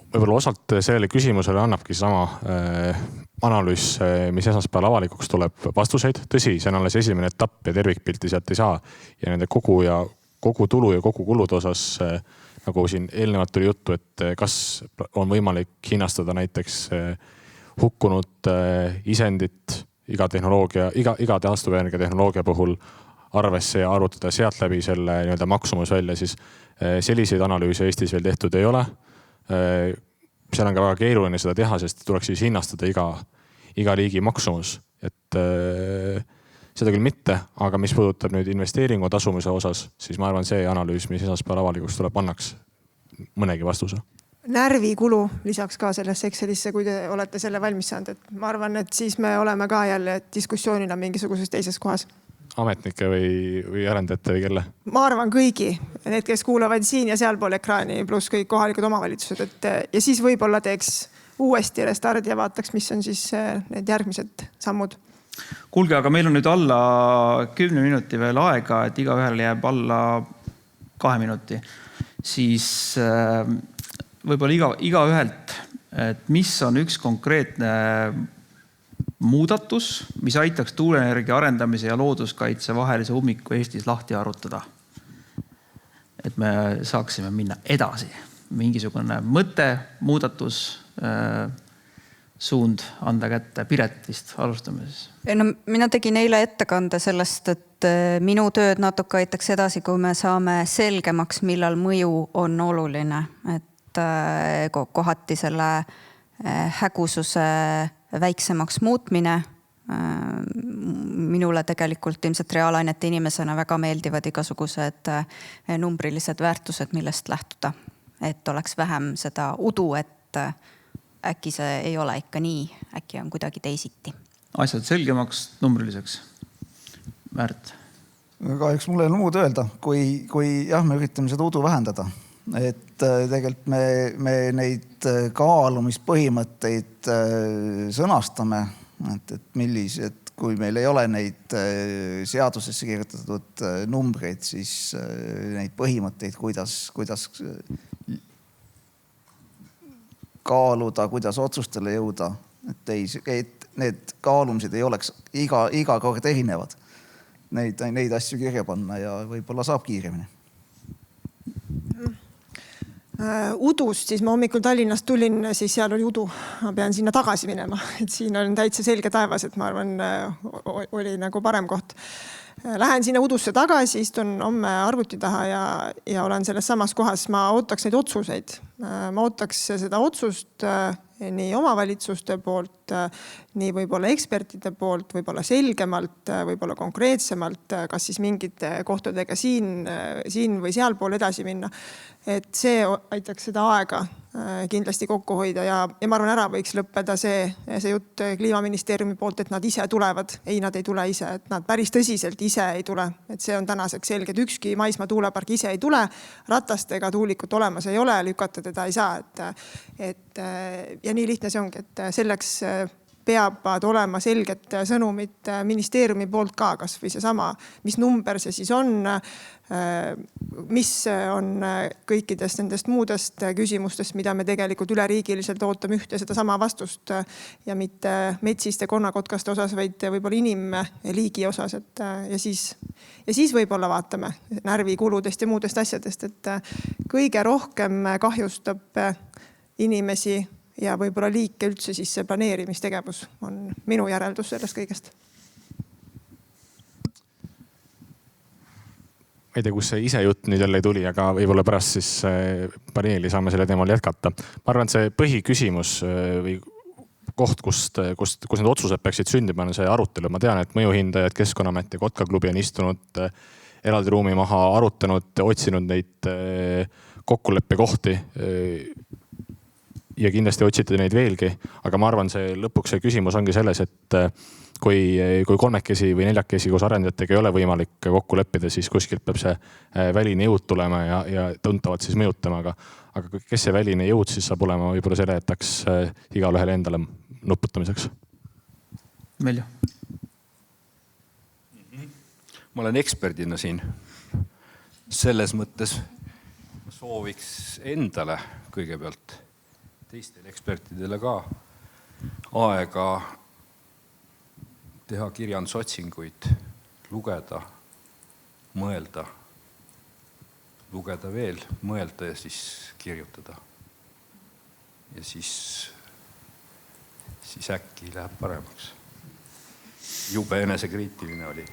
Võib-olla osalt sellele küsimusele annabki sama analüüs, mis esmaspäeval avalikuks tuleb vastuseid. Tõsi, see on alles esimene etapp ja tervikpilti sealt ei saa. Ja nende kogu tulu ja kogu kulud osas, nagu siin eelnevalt tuli juttu, et kas on võimalik hinnastada näiteks hukkunud isendit iga taastuvenergia tehnoloogia puhul, arvesse ja arvutada sealt läbi selle nii-öelda maksumus välja, siis selliseid analüüse Eestis veel tehtud ei ole. Seal on ka väga keeruline seda teha, sest tuleks siis hinnastada iga riigi maksumus. Et seda küll mitte, aga mis puudutab nüüd investeeringu tasumise osas, siis ma arvan, see analüüs, mis esmaspäeval avalikuks tuleb, annaks mõnegi vastuse. Närvikulu lisaks ka sellesse Excelisse, kui te olete selle valmis saanud. Et ma arvan, et siis me oleme ka jälle diskussioonina mingisuguses teises kohas. Ametnike või arendajate või kelle? Ma arvan kõigi, need, kes kuulavad siin ja sealpool ekraani, pluss kõik kohalikud omavalitsused. Ja siis võib-olla teeks uuesti restardi ja vaataks, mis on siis need järgmised sammud. Kuulge, aga meil on nüüd alla 10 minuti veel aega, et igaühel jääb alla 2 minuti. Siis võib-olla igaühelt, et mis on üks konkreetne muudatus, mis aitaks tuuleenergia arendamise ja looduskaitse vahelise ummiku Eestis lahti arutada. Et me saaksime minna edasi. Mingisugune mõte, muudatus, suund anda kätte. Piret vist alustame siis. No, mina tegin eile ettekande sellest, et minu tööd natuke aitaks edasi, kui me saame selgemaks, millal mõju on oluline. Et kohati selle hägususe väiksemaks muutmine. Minule tegelikult ilmselt reaalainete inimesena väga meeldivad igasugused numbrilised väärtused, millest lähtuda. Et oleks vähem seda udu, et äkki see ei ole ikka nii, äkki on kuidagi teisiti. Asjad selgemaks, numbriliseks. Märt. Kahjuks mul ei ole muud öelda, kui jah, me üritame seda udu vähendada. Et tegelikult me neid kaalumispõhimõtteid sõnastame, et millised, kui meil ei ole neid seadusesse kirjutatud numbreid, siis neid põhimõtteid, kuidas kaaluda, kuidas otsustele jõuda, et need kaalumised ei oleks iga kord erinevad. Neid asju kirja panna ja võib-olla saab kiiremini. Udust, siis ma hommikul Tallinnast tulin, siis seal oli udu. Ma pean sinna tagasi minema. Et siin on täitsa selge taevas, et ma arvan, oli nagu parem koht. Lähen sinna udusse tagasi, istun homme arvuti taha ja olen selles samas kohas. Ma ootaks neid otsuseid. Ma ootaks seda otsust nii omavalitsuste poolt, nii võib-olla ekspertide poolt, võib-olla selgemalt, võib-olla konkreetsemalt, kas siis mingite kohtadega siin või sealpool edasi minna. Et see aitaks seda aega kindlasti kokku hoida ja ma arvan, ära võiks lõppeda see jutt Kliimaministeeriumi poolt, et nad ise tulevad. Ei, nad ei tule ise, et nad päris tõsiselt ise ei tule. Et see on tänaseks selge, et ükski maismaa tuulepark ise ei tule. Ratastega tuulikut olemas ei ole, lükata teda ei saa. Ja nii lihtne see ongi, et selleks peavad olema selged sõnumid ministeeriumi poolt ka, kas või see sama, mis number see siis on, mis on kõikidest nendest muudest küsimustest, mida me tegelikult üleriigiliselt ootame ühte seda sama vastust ja mitte metsiste konnakotkaste osas, vaid võib-olla inimliigi osas. Ja siis võib-olla vaatame närvikuludest ja muudest asjadest, et kõige rohkem kahjustab inimesi ja võib-olla liike üldse siis see planeerimistegevus on minu järeldus sellest kõigest. Ma ei tea, kus see ise jutt nüüd jälle ei tuli, aga võib-olla pärast siis paneeli saame selle teemal jätkata. Ma arvan, et see põhiküsimus või koht, kus need otsused peaksid sündima, on see arutelu. Ma tean, et mõjuhindajad, Keskkonnaamet ja Kotka klubi on istunud eraldi ruumi maha, arutanud, otsinud neid kokkuleppe kohti ja kindlasti otsite neid veelgi, aga ma arvan, see lõpuks see küsimus ongi selles, et kui kolmekesi või neljakesi koos arendajatega ei ole võimalik kokku leppida, siis kuskilt peab see väline jõud tulema ja tuntavalt siis mõjutama, aga kes see väline jõud siis saab olema, võib-olla selle jätaks igale ühele endale nuputamiseks. Meljo. Ma olen eksperdina siin. Selles mõttes sooviks endale kõigepealt teistele ekspertidele ka aega teha kirjandusotsinguid, lugeda, mõelda, lugeda veel, mõelda ja siis kirjutada. Ja siis äkki läheb paremaks. Jube enesekriitiline oli.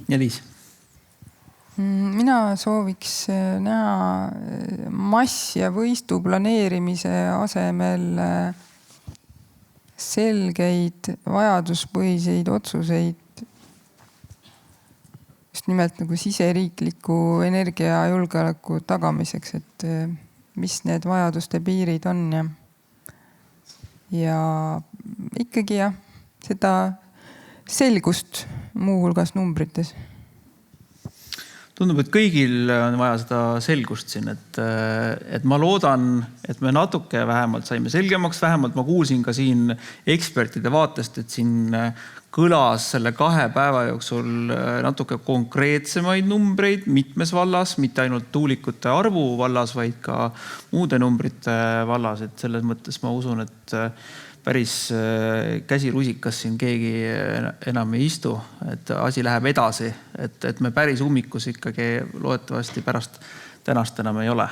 ja Liis? Mina sooviks näha mass- ja võistu planeerimise asemel selgeid vajaduspõhiseid otsuseid just nimelt nagu siseriikliku energiajulgeoleku tagamiseks, et mis need vajaduste piirid on ja ikkagi seda selgust muuhulgas numbrites. Tundub, et kõigil on vaja seda selgust siin, et ma loodan, et me natuke vähemalt saime selgemaks, vähemalt ma kuulsin ka siin ekspertide vaatest, et siin kõlas selle 2 päeva jooksul natuke konkreetsemaid numbreid mitmes vallas, mitte ainult tuulikute arvu vallas, vaid ka muude numbrite vallas, et selles mõttes ma usun, et päris käsirusikas siin keegi enam ei istu, et asi läheb edasi, et me päris ummikus ikkagi loodetavasti pärast tänast enam ei ole.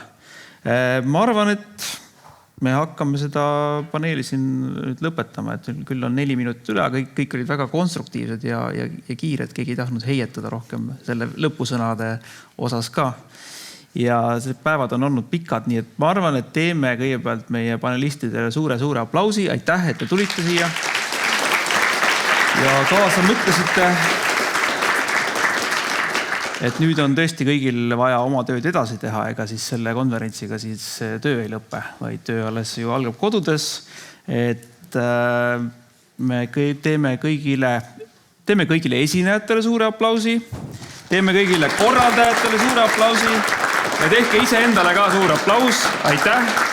Ma arvan, et me hakkame seda paneeli siin nüüd lõpetama, et küll on 4 minutit üle, kõik olid väga konstruktiivsed ja kiired, keegi ei tahtnud heietada rohkem selle lõpusõnade osas ka. Ja päevad on olnud pikad, nii et ma arvan, et teeme kõigepealt meie panelistidele suure aplausi. Aitäh, et te tulite siia ja kaasa mõtlesite, et nüüd on tõesti kõigil vaja oma tööd edasi teha, ega siis selle konverentsiga siis töö ei lõpe, vaid töö alles ju algab kodudes. Et me teeme kõigile esinejatele suure aplausi, teeme kõigile korraldajatele suure aplausi ja tehke ise endale ka suur aplaus. Aitäh!